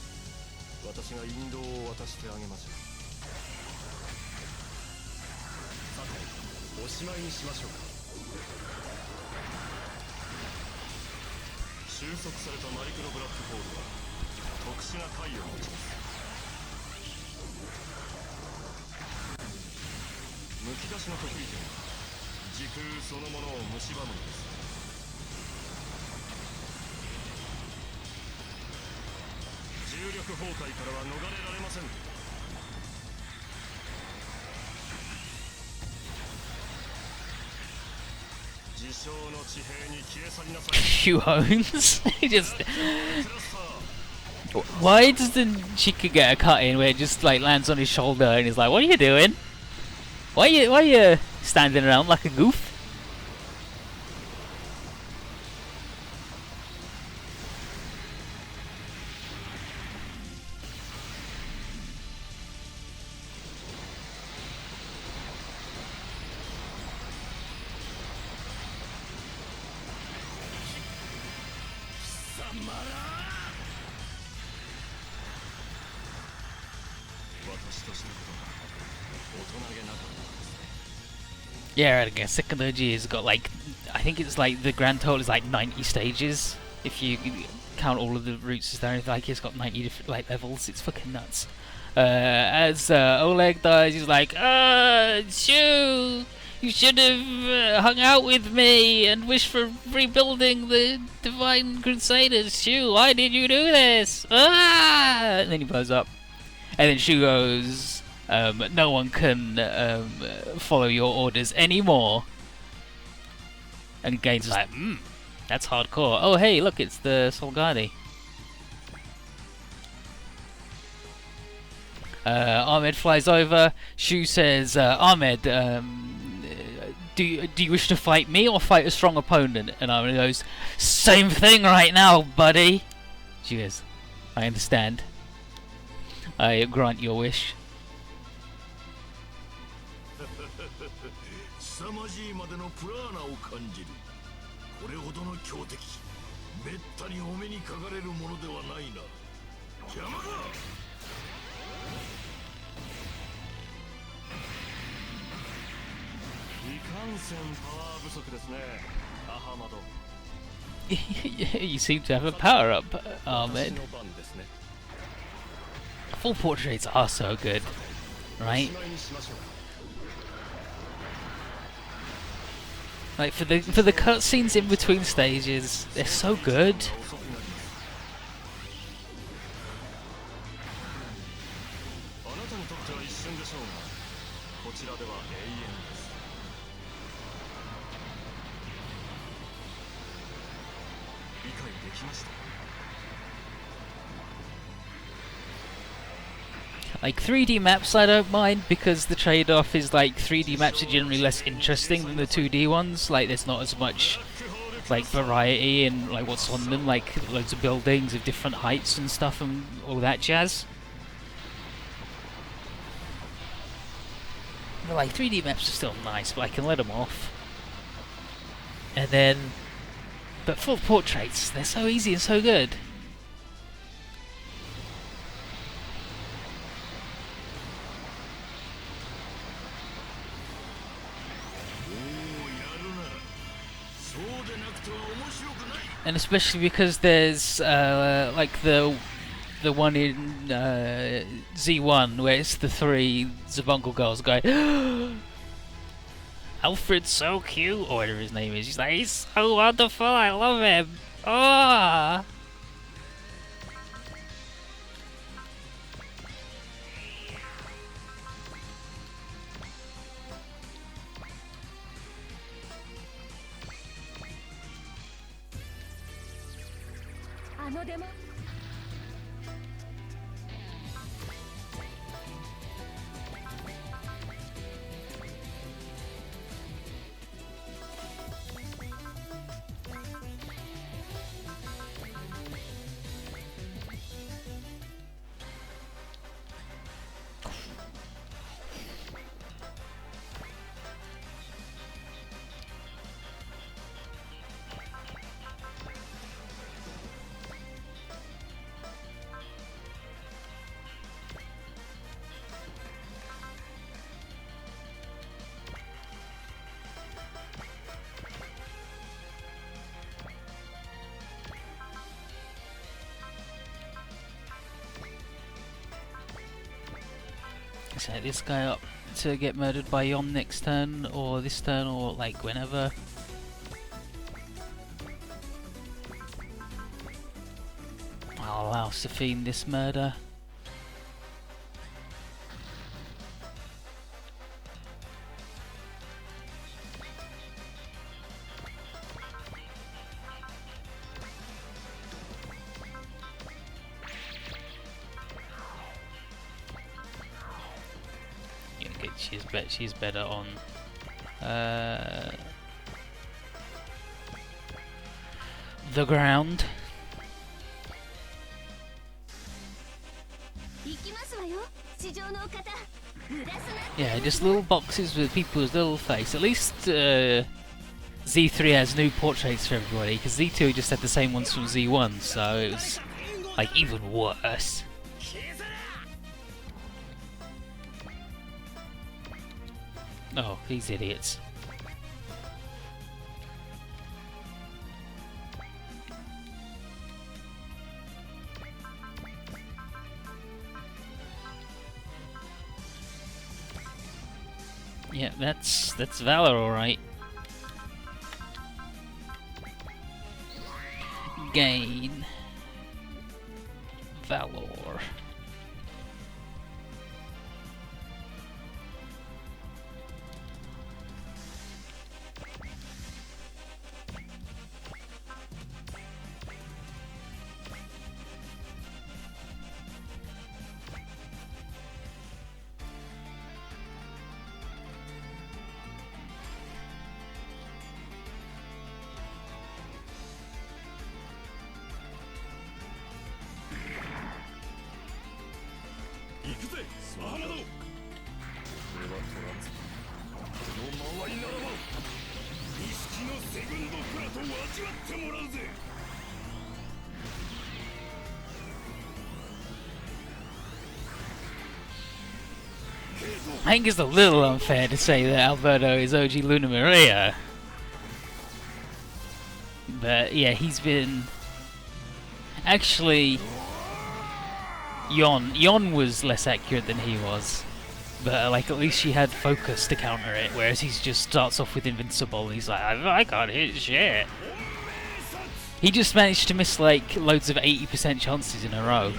Speaker 1: Few hones. He just. Why doesn't Chica get a cut in where it just like lands on his shoulder and he's like, "What are you doing? Why are you standing around like a goof?" Yeah, again, Second OG has got like, I think it's like the grand total is like 90 stages. If you count all of the routes there, like it's got 90 different like levels. It's fucking nuts. As Oleg dies, he's like, Shu, you should have hung out with me and wished for rebuilding the Divine Crusaders. Shu, why did you do this? And then he blows up. And then Shu goes, no one can follow your orders anymore. And Gain's like, that's hardcore. Oh hey, look, it's the Solgadi. Ahmed flies over. Shu says, Ahmed, do you wish to fight me or fight a strong opponent? And Ahmed goes, same thing right now, buddy. She goes, I understand. I grant your wish. You seem to have a power up, Ahmed. Full portraits are so good, right? Like for the cutscenes in between stages, they're so good. Like 3D maps I don't mind, because the trade-off is like 3D maps are generally less interesting than the 2D ones. Like there's not as much like variety in like what's on them, like loads of buildings of different heights and stuff and all that jazz. But like 3D maps are still nice, but I can let them off. And then, but full portraits, they're so easy and so good. And especially because there's like the one in Z1 where it's the three Zabungle girls going, Alfred's so cute, or whatever his name is. He's like, he's so wonderful, I love him. Ah. Set this guy up to get murdered by Yon next turn, or this turn, or like whenever. I'll allow Safine this murder. She's better on the ground. Yeah, just little boxes with people's little face. At least Z3 has new portraits for everybody, because Z2 just had the same ones from Z1, so it was like even worse. Oh, these idiots. Yeah, that's Valor, alright. Gain Valor. I think it's a little unfair to say that Alberto is OG Luna Maria. But yeah, he's been... Actually, Yon was less accurate than he was. But like, at least she had focus to counter it, whereas he just starts off with Invincible and he's like, I can't hit shit. He just managed to miss like loads of 80% chances in a row.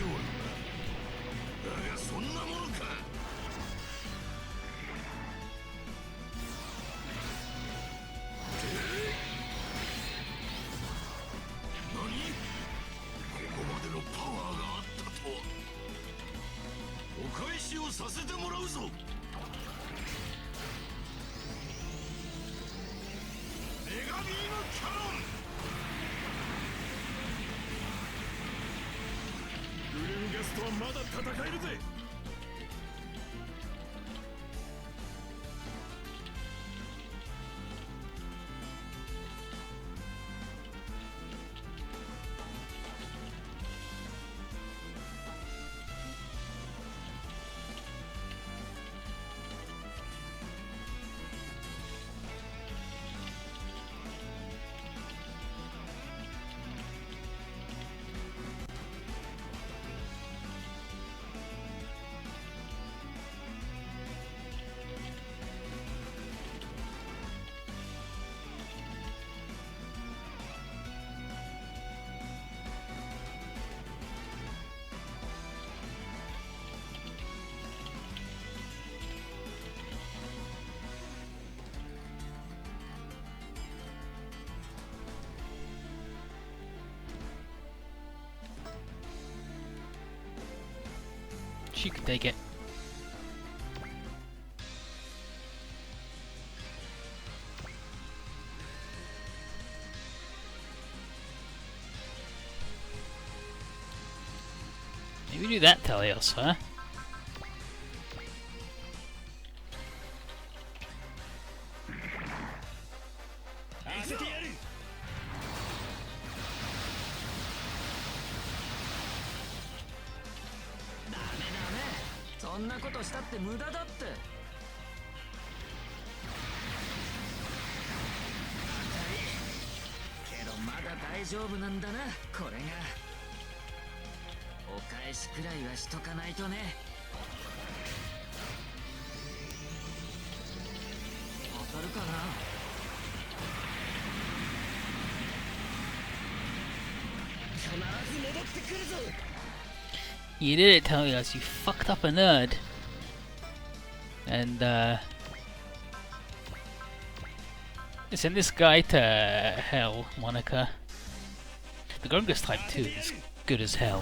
Speaker 2: しをさせてもらうぞ。メガビームキャノン。グルーンガスとはまだ戦えるぜ。
Speaker 1: She can take it. Maybe do that, Telios, huh?
Speaker 3: そんなことしたって無駄だって。けどまだ大丈夫なんだな、これが。お返しくらいはしとかないとね。当たるかな。必ず戻ってくるぞ。
Speaker 1: You did it, Telios. You fucked up a nerd. And, send this guy to hell, Monica. The Grungus type 2 is good as hell.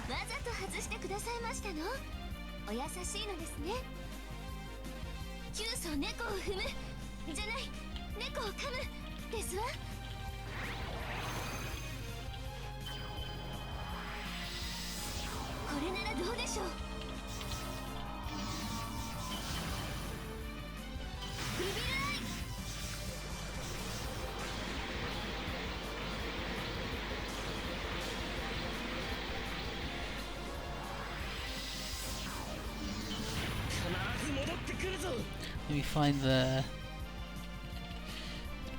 Speaker 4: わざと外してくださいましたの？お優しいのですね。急須猫を踏むじゃない、猫を噛むですわ。これならどうでしょう。ビビらない。必ず戻ってくるぞ。
Speaker 1: Let me find the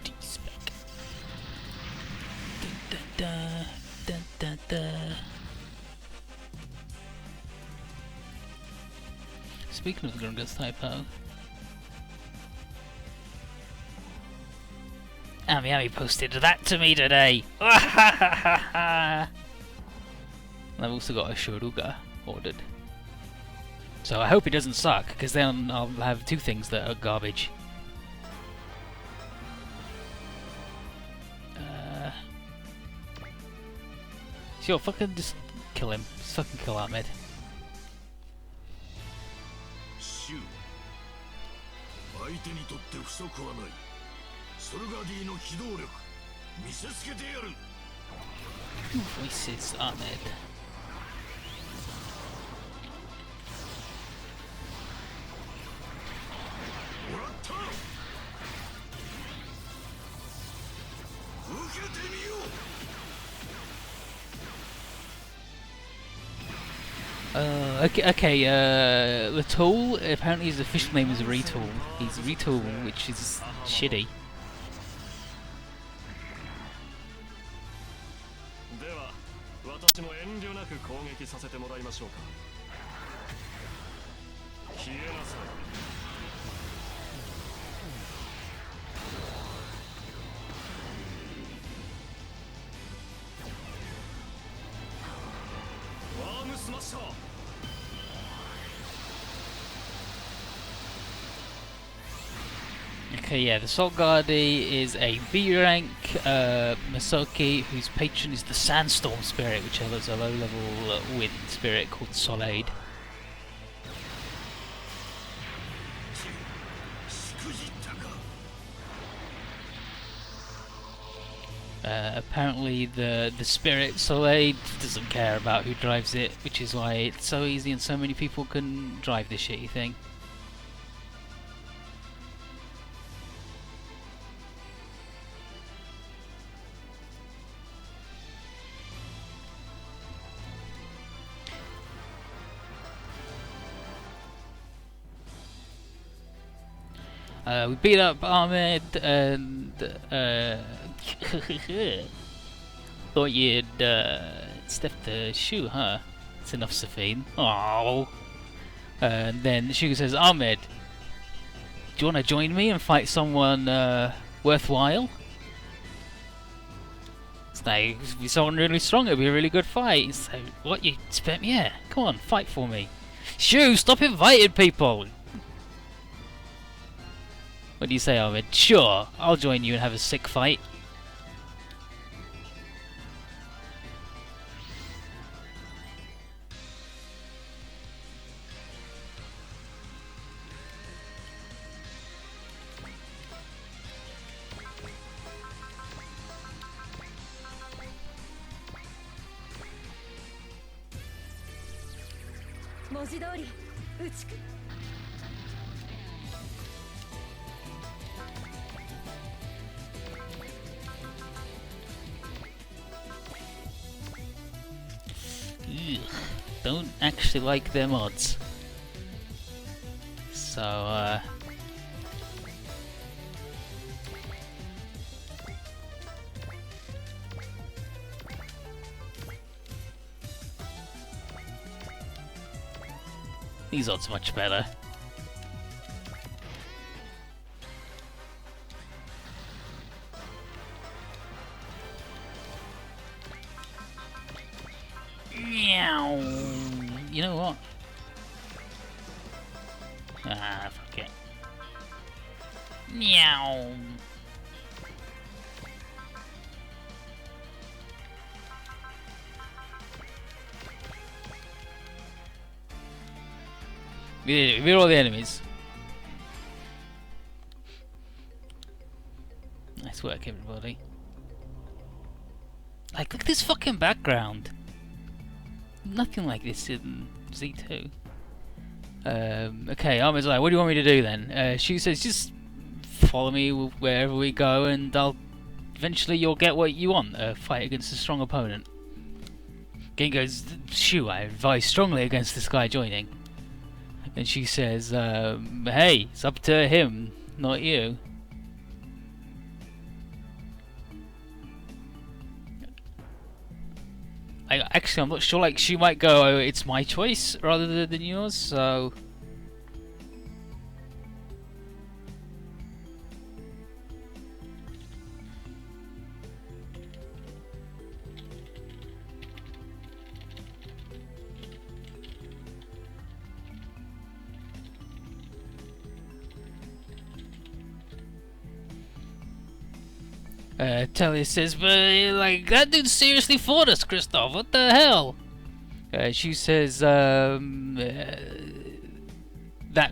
Speaker 1: D-spec. Da, da, da, da, da. Speaking of the Grungus typo, Ami posted that to me today. And I've also got a Shoruga ordered. So I hope it doesn't suck, because then I'll have two things that are garbage. Sure, fucking just kill him. Just fucking kill Ahmed.
Speaker 2: 相手にとって不足はない。ソルガディの機動力見せつけてやる。
Speaker 1: Voices, Ahmed.
Speaker 2: もらった。受けてみよう。
Speaker 1: Okay, Latool, apparently his official name is Retool. He's Retool, which is shitty.
Speaker 2: では、私も遠慮なく攻撃させてもらいましょうか。消えなさい。ワームスマッシャー。
Speaker 1: Okay, Okay, yeah, the Solgardi is a B rank Masoki whose patron is the Sandstorm Spirit, which is a low level wind spirit called Solade.
Speaker 2: しくじったか。
Speaker 1: Apparently the spirit Solade doesn't care about who drives it, which is why it's so easy and so many people can drive this shitty thing. We beat up Ahmed and thought you'd stepped the shoe, huh? It's enough, Safine. Oh. And then Shugo says, Ahmed, do you want to join me and fight someone worthwhile? It's like, if you're someone really strong, it'll be a really good fight. So, what, you spent me? Yeah, come on, fight for me. Shu, stop inviting people! What do you say, Ahmed? Sure, I'll join you and have a sick fight. Ugh, don't actually like their mods. So, these odds much better. Meow. You know what? Ah, fuck it. Meow. We're all the enemies. Nice work, everybody. Like, look at this fucking background. Nothing like this in Z2. Okay, Ahmed's like, what do you want me to do then? She says, just follow me wherever we go and eventually you'll get what you want, a fight against a strong opponent. Gen goes, Shoo, I advise strongly against this guy joining. And she says, hey, it's up to him, not you. Actually, I'm not sure, like, she might go, oh, it's my choice rather than yours, so... Talia says, but like that dude seriously fought us, Christoph. What the hell? She says, that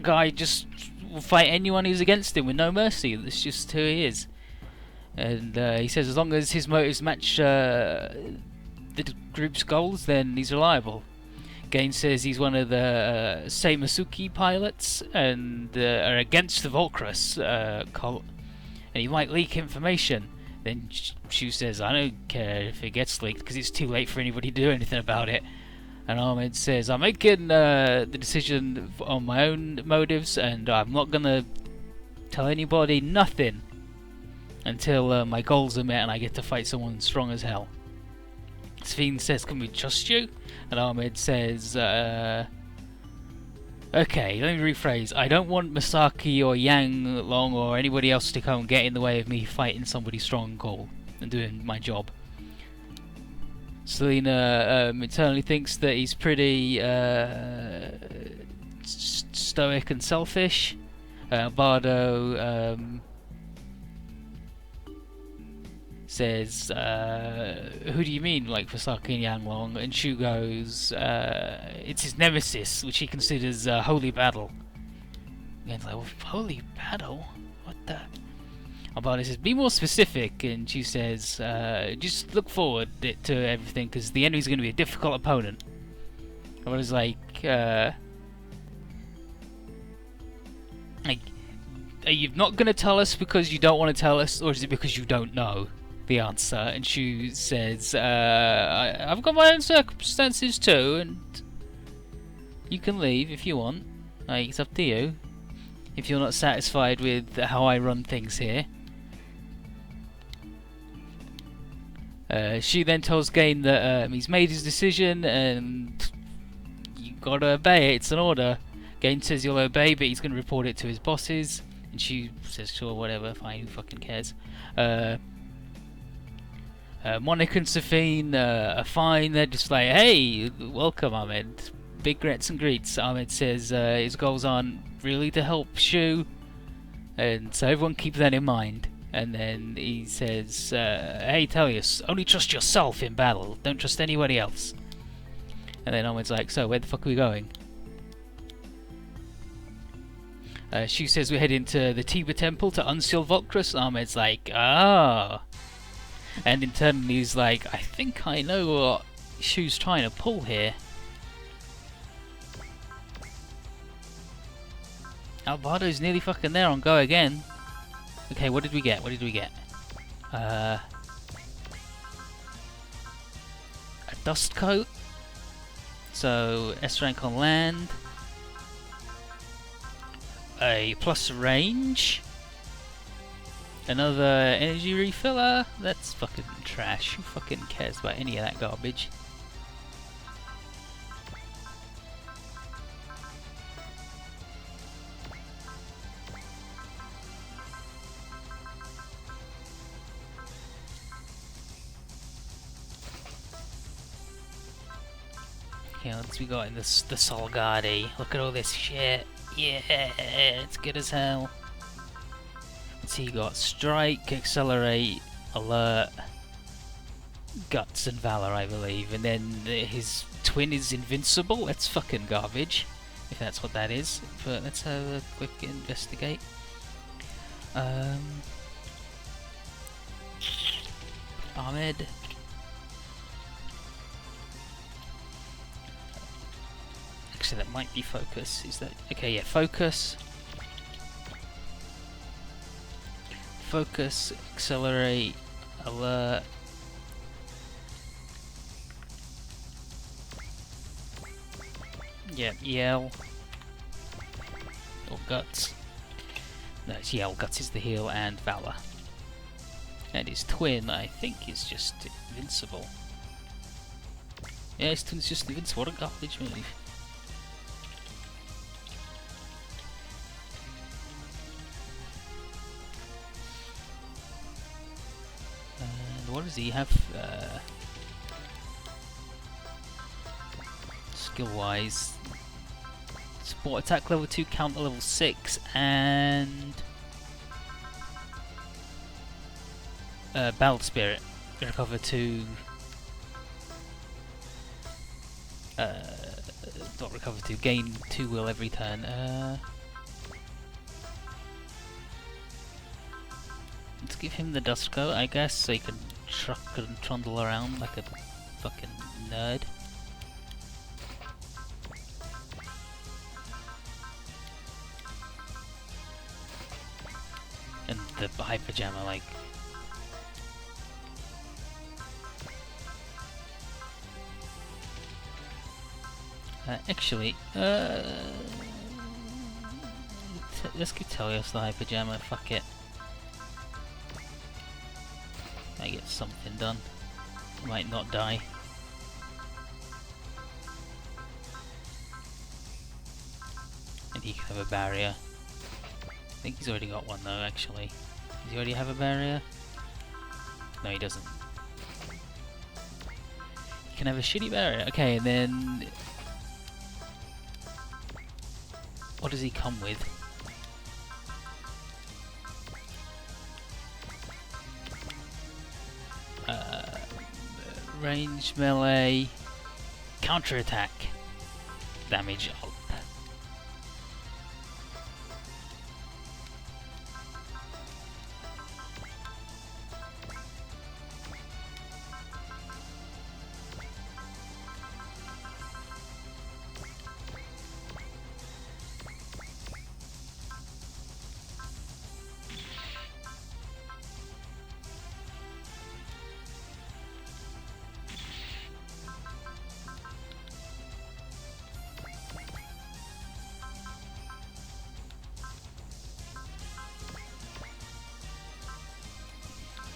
Speaker 1: guy just will fight anyone who's against him with no mercy. That's just who he is. And he says, as long as his motives match the group's goals, then he's reliable. Gain says he's one of the Seimasuki pilots and are against the Volcrus cult, and he might leak information. Then Shu says, I don't care if it gets leaked because it's too late for anybody to do anything about it. And Ahmed says, I'm making the decision on my own motives and I'm not going to tell anybody nothing until my goals are met and I get to fight someone strong as hell. Sphene says, can we trust you? And Ahmed says, okay, let me rephrase. I don't want Masaki or Yang Long or anybody else to come and get in the way of me fighting somebody strong and cool and doing my job. Selena eternally thinks that he's pretty stoic and selfish. Bardo says, who do you mean, like, for Saki and Yanglong? And Shu goes, it's his nemesis, which he considers Holy Battle. And it's like, well, Holy Battle? What the? Abani says, be more specific, and she says, just look forward to everything, because the enemy's going to be a difficult opponent. I was like, are you not going to tell us because you don't want to tell us, or is it because you don't know the answer? And she says, I've got my own circumstances too, and you can leave if you want. Like, it's up to you. If you're not satisfied with how I run things here. She then tells Gain that he's made his decision and you gotta obey it, it's an order. Gain says he'll obey, but he's gonna report it to his bosses. And she says, sure, whatever, fine, who fucking cares. Monica and Safine are fine, they're just like, hey, welcome Ahmed. Big grets and greets. Ahmed says his goals aren't really to help Shu, and so everyone keep that in mind. And then he says, hey Telius, only trust yourself in battle, don't trust anybody else. And then Ahmed's like, so where the fuck are we going? Shu says we're heading to the Tiba Temple to unseal Volcrus. Ahmed's like, ah. And internally he's like, I think I know what Shu's trying to pull here. Alvado's nearly fucking there on go again. Okay, what did we get? What did we get? A dust coat. So S rank on land. A plus range. Another energy refiller. That's fucking trash. Who fucking cares about any of that garbage? Okay, what else we got in this, the Solgadi? Look at all this shit. Yeah, it's good as hell. Let's see, you got Strike, Accelerate, Alert, Guts and Valor, I believe. And then his twin is Invincible. That's fucking garbage, if that's what that is. But let's have a quick investigate. Ahmed. Actually, that might be Focus. Is that okay? Yeah, Focus. Focus, Accelerate, Alert. Yep, Yell. Or Guts. No, it's Yell. Guts is the heal, and Valor. And his twin, I think, is just Invincible. Yeah, his twin's just Invincible. What a garbage move. What does he have? Skill-wise, support attack level 2, counter level 6, and battle spirit. Recover 2. Not recover 2. Gain 2 will every turn. Let's give him the dust coat, I guess, so he can truck and trundle around like a fucking nerd. And the hyper jammer, like. Actually, let's give Telios the hyper jammer, fuck it. I get something done. Might not die. And he can have a barrier. I think he's already got one though, actually. Does he already have a barrier? No, he doesn't. He can have a shitty barrier. Okay, and then what does he come with? range, melee, counter attack, damage up.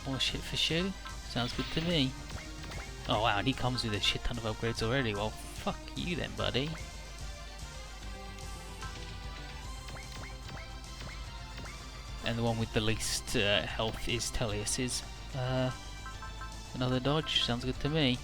Speaker 1: More shit for Shu. Sounds good to me. Oh wow, and he comes with a shit ton of upgrades already. Well, fuck you then, buddy. And the one with the least health is Tellius's. Another dodge. Sounds good to me.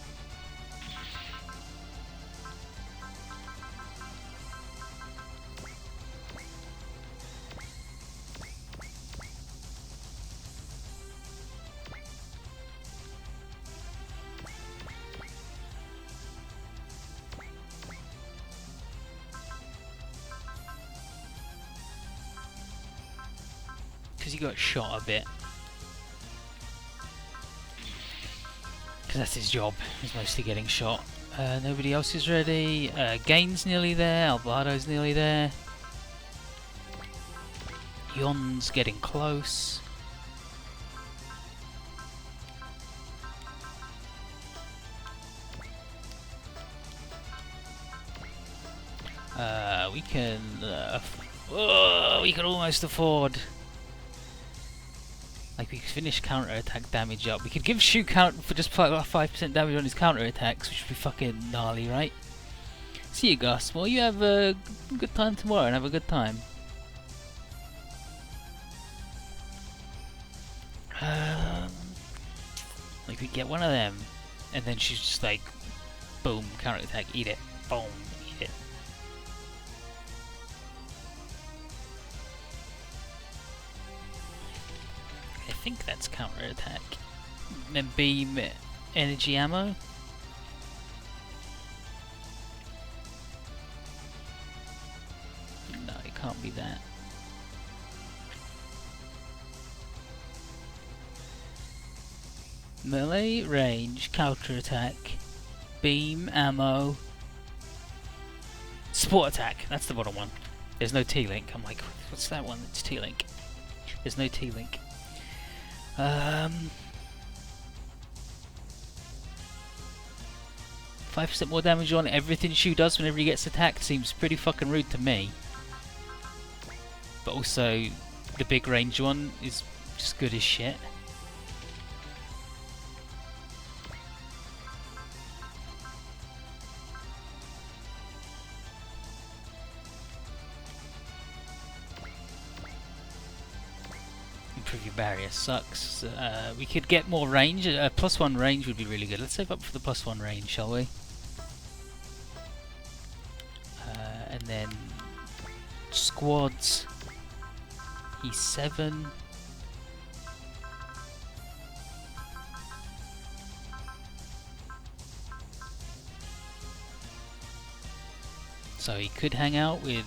Speaker 1: Because he got shot a bit. Because that's his job, he's mostly getting shot. Nobody else is ready. Gain's nearly there, Alvado's nearly there. Yon's getting close. We can almost afford. Like we could finish counter attack damage up. We could give Shu count for just 5% damage on his counter attacks, which would be fucking gnarly, right? See you, Gus. Well, you have a good time tomorrow and have a good time. Like we get one of them, and then she's just like, boom, counter attack, eat it, boom, eat it. I think that's counter attack. Then beam, energy ammo. No, it can't be that. Melee, range, counter attack, beam, ammo, support attack. That's the bottom one. There's no T-Link. I'm like, what's that one? It's T-Link. There's no T-Link. 5% more damage on everything Shu does whenever he gets attacked seems pretty fucking rude to me. But also, the big range one is just good as shit. Improve your barrier sucks. We could get more range. +1 range would be really good. Let's save up for the +1 range, shall we? And then squads. He's 7. So he could hang out with.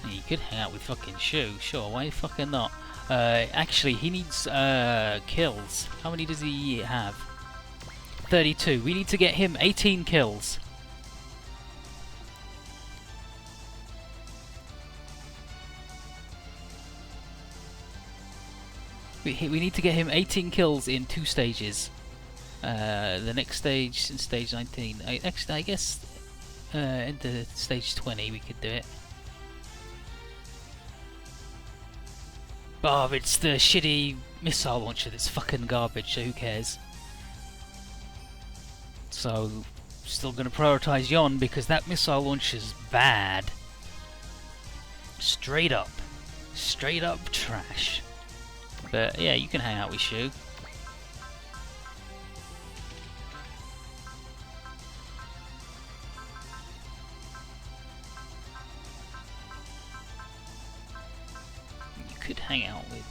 Speaker 1: He could hang out with fucking Shu, sure, why fucking not? Actually, he needs kills. How many does he have? 32. We need to get him 18 kills. We need to get him 18 kills in 2 stages. The next stage, in stage 19. Actually, I guess into stage 20 we could do it. Oh, it's the shitty missile launcher that's fucking garbage, so who cares? So, still gonna prioritize Yon because that missile launcher's bad. Straight up trash. But yeah, you can hang out with Shu. Could hang out with.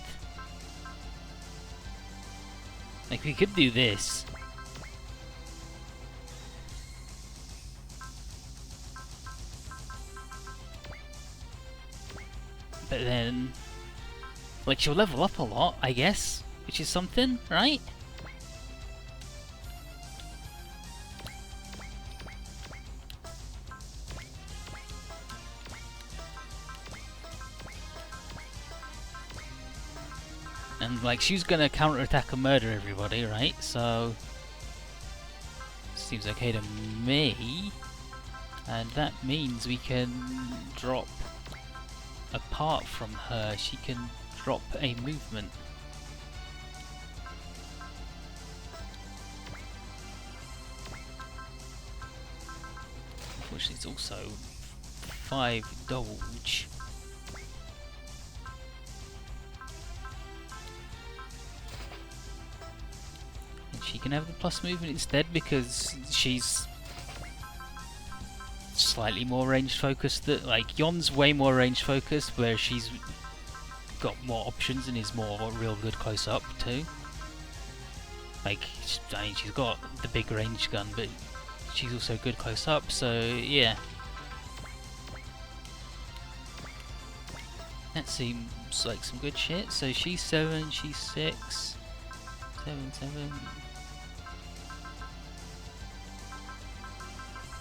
Speaker 1: Like, we could do this. But then, like, she'll level up a lot, I guess, which is something, right? And, like, she's gonna counterattack and murder everybody, right? So, seems okay to me. And that means we can drop, apart from her, she can drop a movement. Unfortunately, it's also 5 dodge. And she can have the plus movement instead because she's slightly more range focused. Like, Yon's way more range focused, where she's got more options and is more real good close up too. Like, I mean, she's got the big range gun, but she's also good close up, so yeah. That seems like some good shit. So she's 7, she's 6. 7, 7.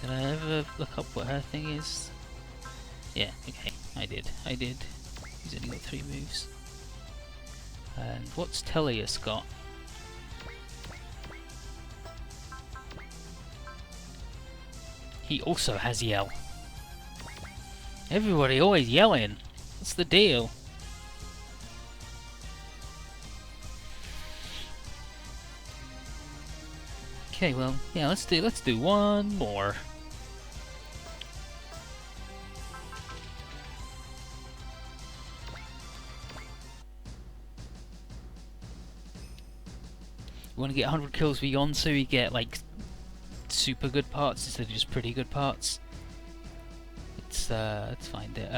Speaker 1: Did I ever look up what her thing is? Yeah, okay, I did. He's only got 3 moves. And what's Tellius got? He also has yell. Everybody always yelling. What's the deal? Okay, well, yeah, let's do one more. We want to get 100 kills beyond, so we get like super good parts instead of just pretty good parts. Let's find it.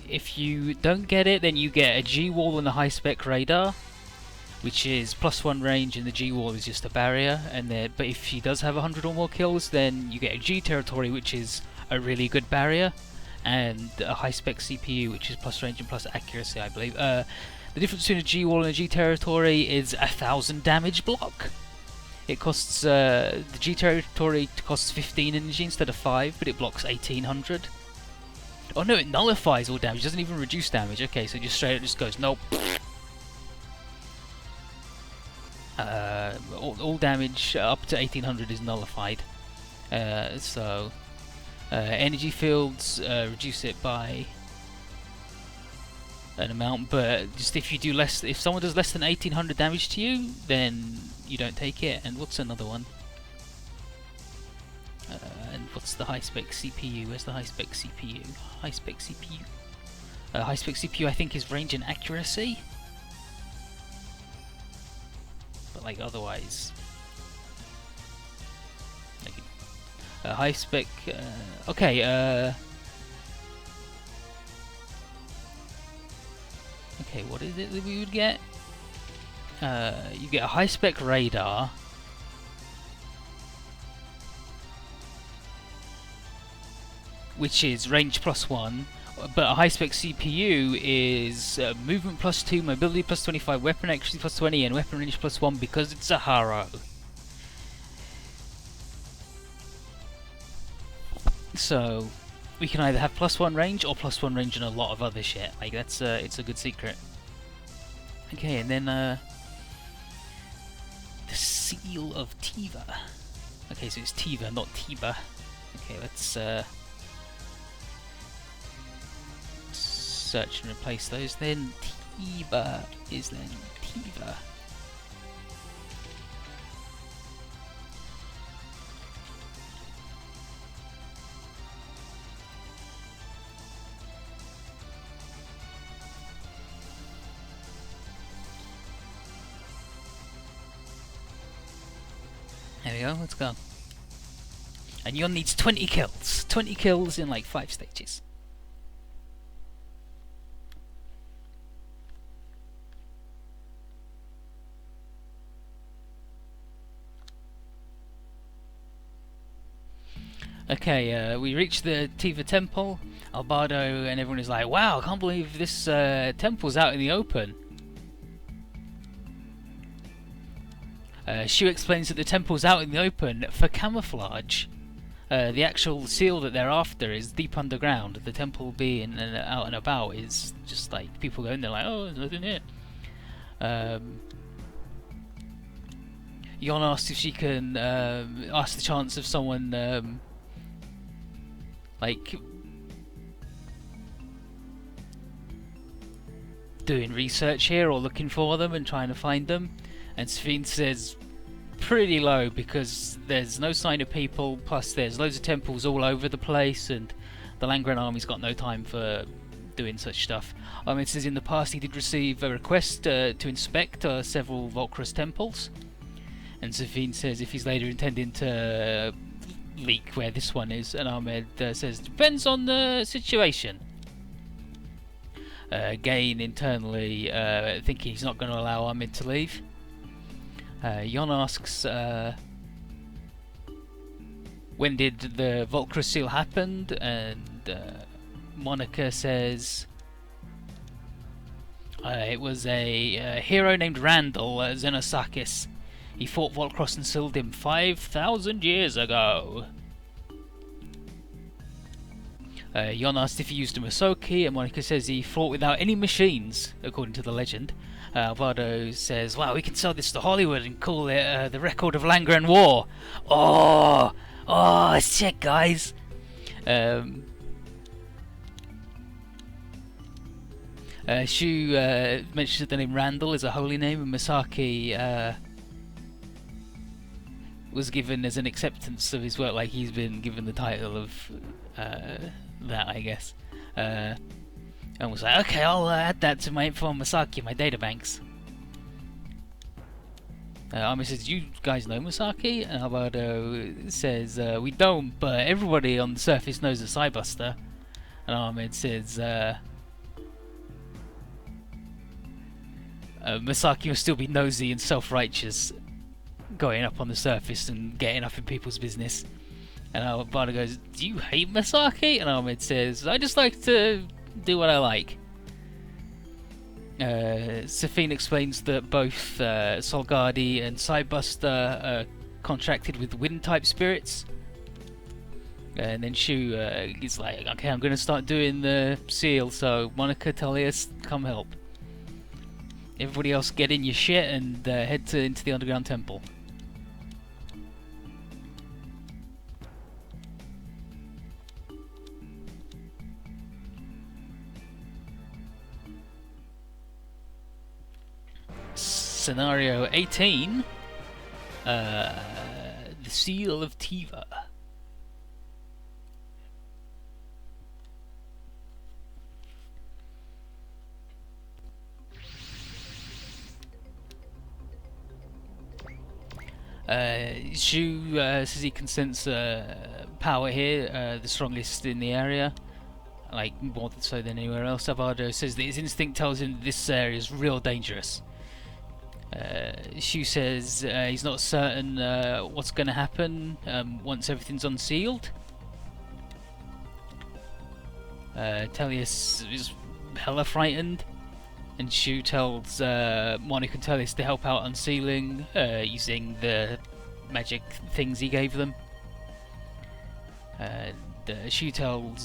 Speaker 1: If you don't get it, then you get a G-wall and a high-spec radar, which is +1 range, and the G-wall is just a barrier. And but if she does have 100 or more kills, then you get a G territory, which is a really good barrier, and a high-spec CPU, which is plus range and plus accuracy, I believe. The difference between a G-wall and a G territory is 1,000 damage block. It costs the G territory costs 15 energy instead of 5, but it blocks 1,800. Oh no, it nullifies all damage. It doesn't even reduce damage. Okay, so just straight up just goes nope. All damage up to 1,800 is nullified. Energy fields reduce it by an amount, but just if you do less, if someone does less than 1,800 damage to you, then you don't take it. And what's another one? And what's the high-spec CPU? Where's the high-spec CPU? High-spec CPU. High-spec CPU, I think, is range and accuracy. But like otherwise, like high-spec. Okay. Okay, what is it that we would get? You get a high-spec radar. Which is range +1, but a high-spec CPU is movement +2, mobility +25, weapon accuracy +20, and weapon range +1 because it's a Haro. So we can either have +1 range or +1 range and a lot of other shit. Like that's it's a good secret. Okay, and then the Seal of Tiva. Okay, so it's Tiva, not Tiba. Okay, let's search and replace those. Then Tiva is then Tiva. There we go, let's go. And Yon needs 20 kills. 20 kills in like 5 stages. Okay, we reach the Tiva Temple. Albardo and everyone is like, wow, I can't believe this temple's out in the open. Shu explains that the temple's out in the open for camouflage. The actual seal that they're after is deep underground. The temple being out and about is just like people going there like, oh, there's nothing here. Yon asks if she can ask the chance of someone like doing research here or looking for them and trying to find them, and Sphene says pretty low because there's no sign of people, plus there's loads of temples all over the place and the Langren army's got no time for doing such stuff. It says in the past he did receive a request to inspect several Volcrus temples, and Sphene says if he's later intending to leak where this one is, and Ahmed says depends on the situation. Gain internally thinking he's not going to allow Ahmed to leave. Yon asks when did the Volcrus seal happen, and Monica says it was a hero named Randall Xenosakis. He fought Volcrus and sealed him 5,000 years ago. Yon asked if he used a Masoki, and Monica says he fought without any machines, according to the legend. Alvaro says, wow, we can sell this to Hollywood and call it the record of Langren War. Oh, shit, guys. Shu mentions that the name Randall is a holy name, and Masaki was given as an acceptance of his work, like he's been given the title of that, I guess. And was like, okay, I'll add that to my info on Masaki, my databanks. Ami says, you guys know Masaki? And Alvaro says, we don't, but everybody on the surface knows a Cybuster. And Ahmed says, Masaki must still be nosy and self-righteous, going up on the surface and getting up in people's business. And Alvaro goes, do you hate Masaki? And Ahmed says, I just like to do what I like. Sphene explains that both Solgardi and Cybuster are contracted with wind-type spirits. And then Shu is like, okay, I'm going to start doing the seal, so Monica, Tullius, come help. Everybody else get in your shit and head into the underground temple. Scenario 18, the Seal of Tiva. Shu says he can sense power here, the strongest in the area, like more so than anywhere else. Alvaro says that his instinct tells him that this area is real dangerous. Shu says he's not certain what's going to happen once everything's unsealed. Tellius is hella frightened, and Shu tells Monica and Tellius to help out unsealing using the magic things he gave them. And Shu tells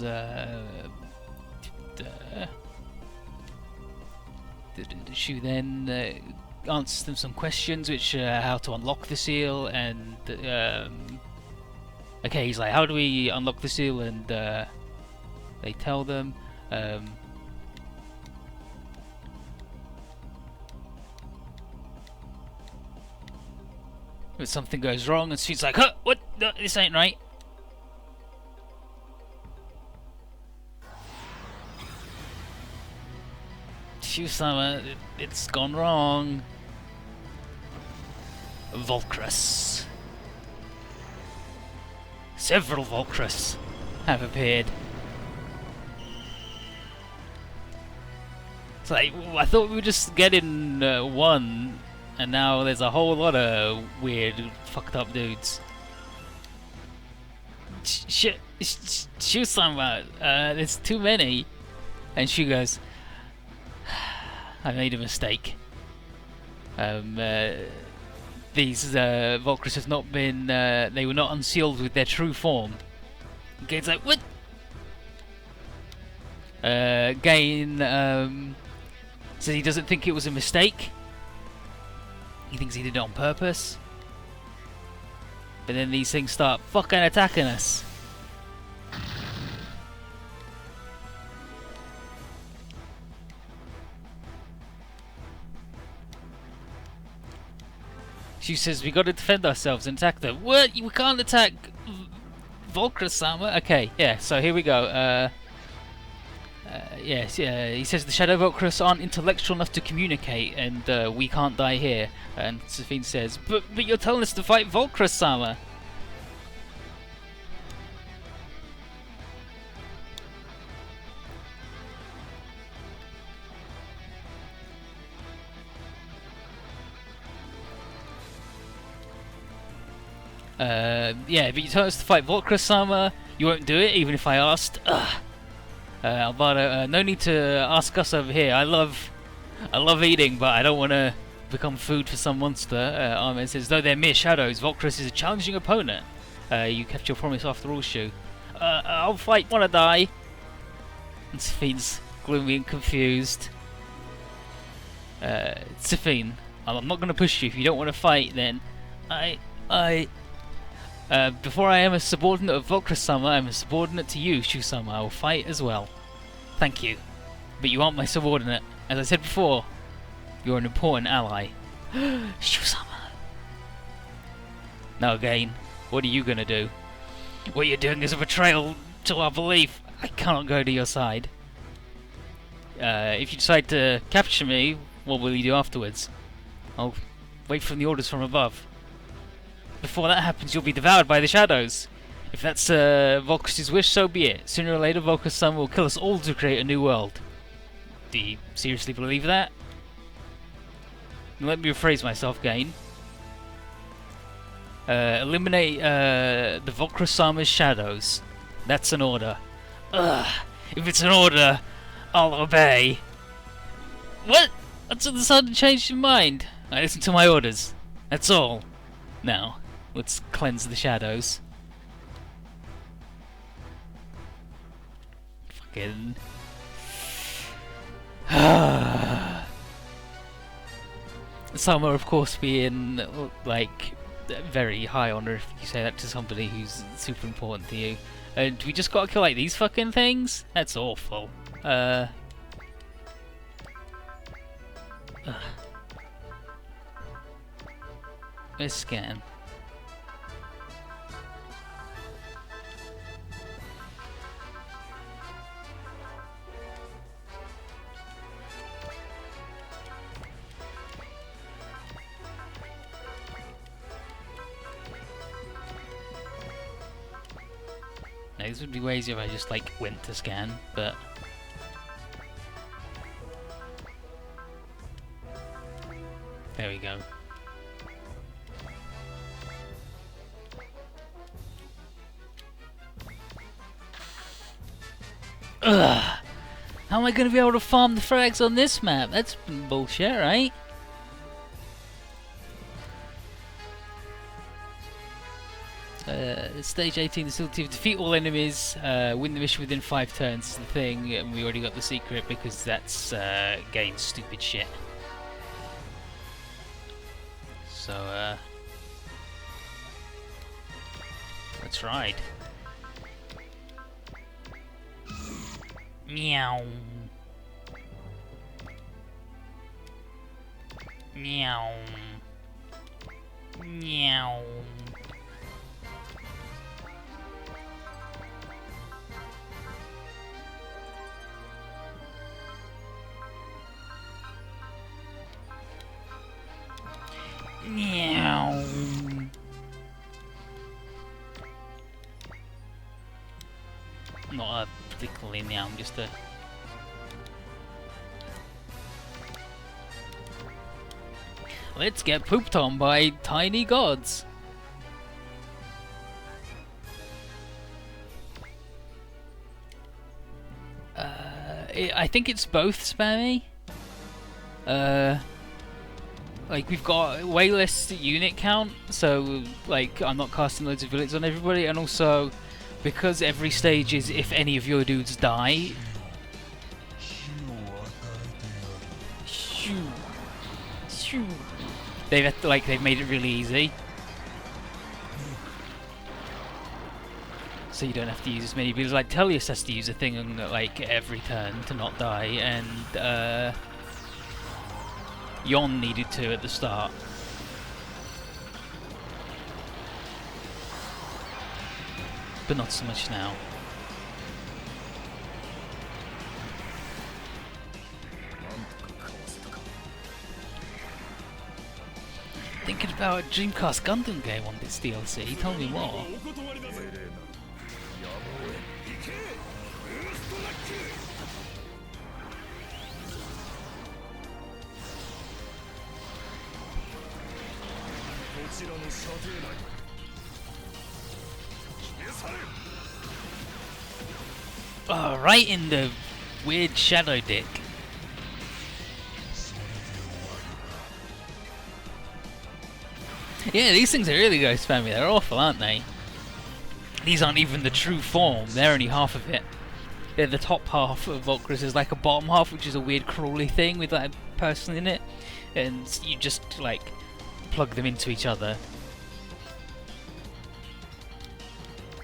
Speaker 1: Shu then answers them some questions, which how to unlock the seal, and okay, he's like, how do we unlock the seal? And they tell them. But something goes wrong, and Sweet's like, huh, what? No, this ain't right. Shu-sama, it's gone wrong. Volcrus. Several Volcrus have appeared. It's like, I thought we were just getting one, and now there's a whole lot of weird, fucked up dudes. Shu-sama, there's too many. And she goes, I made a mistake. These Volcrus have not been, they were not unsealed with their true form. Gain's like, what? Gain says he doesn't think it was a mistake. He thinks he did it on purpose. But then these things start fucking attacking us. She says we got to defend ourselves and attack them. What? We can't attack Volcrus-sama? Okay, yeah, so here we go. Yes, he says the Shadow Volcrus aren't intellectual enough to communicate, and we can't die here. And Safine says, but you're telling us to fight Volcrus-sama. Yeah, but you told us to fight Volcrus-sama. You won't do it, even if I asked. Ugh. Alvaro, no need to ask us over here. I love eating, but I don't want to become food for some monster. Ahmed says, though they're mere shadows, Volcrus is a challenging opponent. You kept your promise after all, Shu. I'll fight, wanna die. And Safine's gloomy and confused. Safine, I'm not gonna push you. If you don't want to fight, then before I am a subordinate of Volcrus-sama, I'm a subordinate to you, Shu-sama. I will fight as well. Thank you. But you aren't my subordinate. As I said before, you're an important ally. Shu-sama. Now again, what are you gonna do? What you're doing is a betrayal to our belief. I cannot go to your side. If you decide to capture me, what will you do afterwards? I'll wait for the orders from above. Before that happens, you'll be devoured by the shadows. If that's Volcrus' wish, so be it. Sooner or later, Volcrus-sama will kill us all to create a new world. Do you seriously believe that? Let me rephrase myself again. Eliminate the Volcrus-sama's shadows. That's an order. Ugh. If it's an order, I'll obey. What? That's the sudden change your mind. I listen to my orders. That's all. Now, let's cleanse the shadows. Fucking... Sama, of course, being, like, very high honor if you say that to somebody who's super important to you. And we just gotta kill, like, these fucking things? That's awful. Let's scan. Now, this would be way easier if I just, like, went to scan, but... There we go. Ugh! How am I going to be able to farm the frags on this map? That's bullshit, right? Stage 18, the still to defeat all enemies, win the mission within 5 turns is the thing, and we already got the secret because that's Gain's stupid shit. So, let's ride. Meow. Meow. Meow. Meow. Not a particularly meow, just a... Let's get pooped on by tiny gods. I think it's both spammy. Like we've got way less unit count, so like I'm not casting loads of bullets on everybody, and also because every stage is if any of your dudes die. They've made it really easy, so you don't have to use as many. Because like Tellius has to use a thing on like every turn to not die, and Yon needed to at the start. But not so much now. Thinking about a Dreamcast Gundam game on this DLC, tell me more. Oh, right in the weird shadow dick. Yeah, these things are really go spammy. They're awful, aren't they? These aren't even the true form. They're only half of it. They're the top half of Volcrus is like a bottom half, which is a weird crawly thing with like a person in it, and you just like plug them into each other.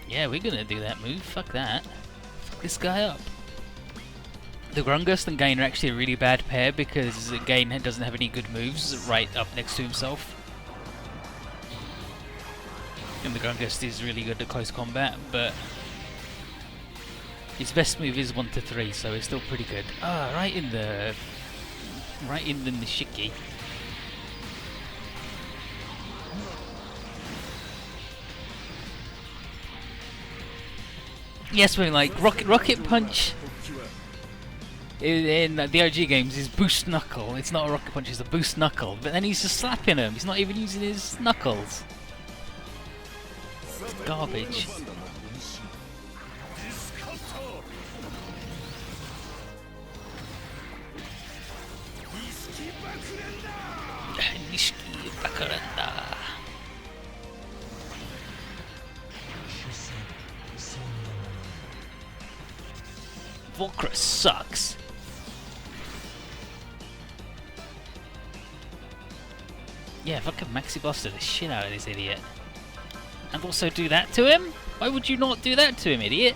Speaker 1: Yeah, we're gonna do that move. Fuck that. Fuck this guy up. The Grungust and Gain are actually a really bad pair because Gain doesn't have any good moves right up next to himself. And the Grungust is really good at close combat, but his best move is 1 to 3, so it's still pretty good. Ah, right in the nishiki. Yes, we're like rocket punch. In the OG games is boost knuckle. It's not a rocket punch, it's a boost knuckle. But then he's just slapping him. He's not even using his knuckles. It's garbage. Nishiki Bakuranda. Volcrus sucks. Yeah, fucking Maxi Buster the shit out of this idiot. And also do that to him? Why would you not do that to him, idiot?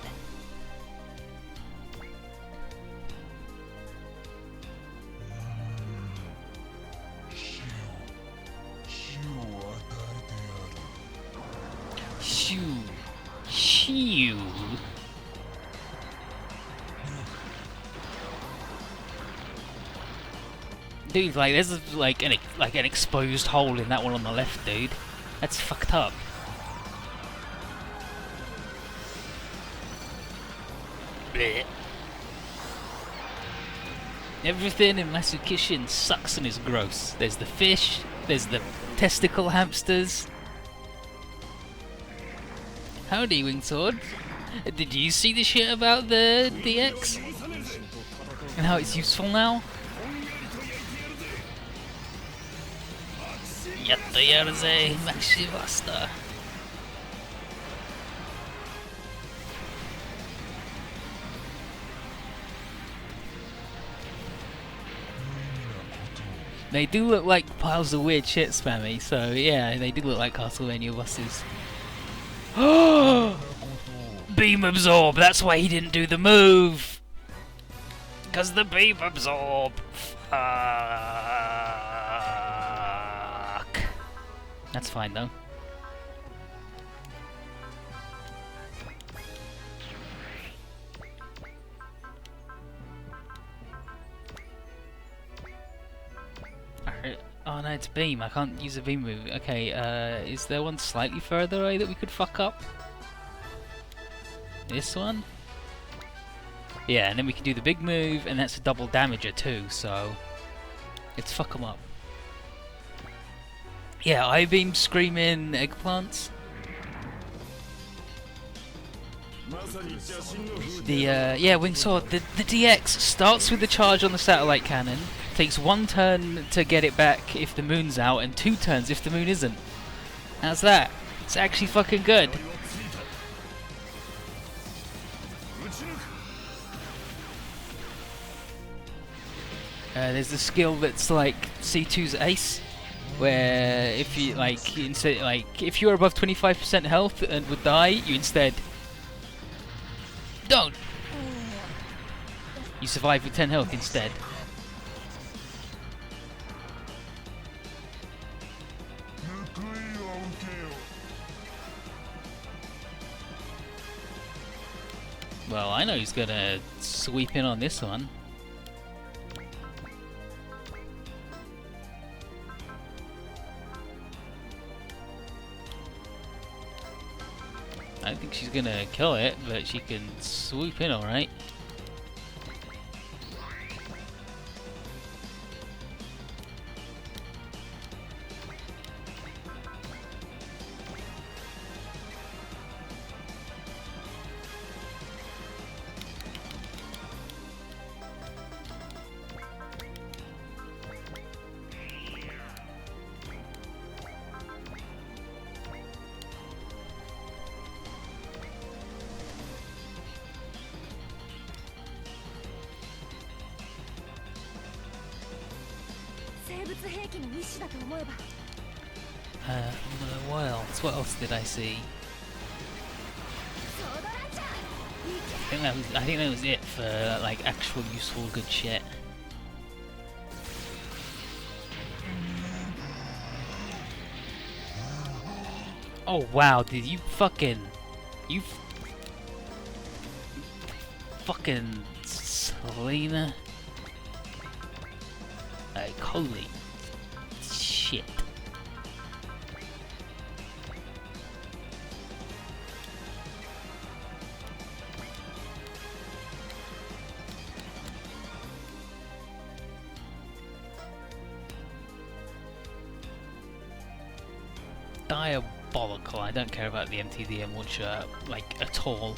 Speaker 1: Shoo. Dude, like there's like an exposed hole in that one on the left, dude. That's fucked up. Blech. Everything in Masukishin sucks and is gross. There's the fish, there's the testicle hamsters. Howdy, Winged Sword. Did you see the shit about the DX? And how it's useful now? Yatta yaruze, Maxi Buster. They do look like piles of weird shit spammy, so yeah, they do look like Castlevania bosses. Beam Absorb, that's why he didn't do the move! Cause the Beam Absorb! Fuck! That's fine though. Oh no, it's beam. I can't use a beam move. Okay, is there one slightly further away that we could fuck up? This one? Yeah, and then we can do the big move, and that's a double damager too, so let's fuck them up. Yeah, I-beam screaming eggplants. Yeah, Winged Sword. The DX starts with the charge on the satellite cannon, takes 1 turn to get it back if the moon's out, and 2 turns if the moon isn't. How's that? It's actually fucking good. There's a skill that's like C2's Ace, where if you if you're above 25% health and would die, you instead don't. You survive with 10 health instead. Well, I know he's gonna sweep in on this one. I don't think she's gonna kill it, but she can swoop in alright. What else did I see? I think that was it for like actual useful good shit. Oh wow, dude, you fucking Selena. Like holy shit. Diabolical. I don't care about the MTDM launcher like at all.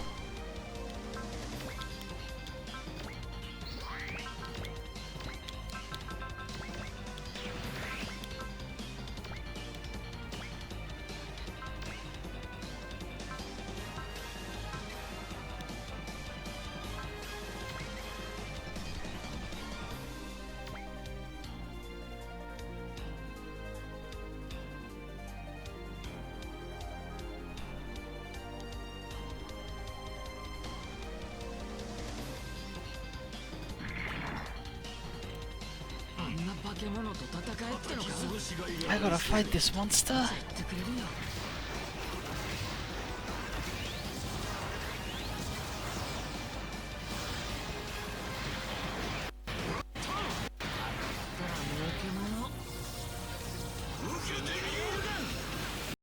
Speaker 1: I gotta fight this monster.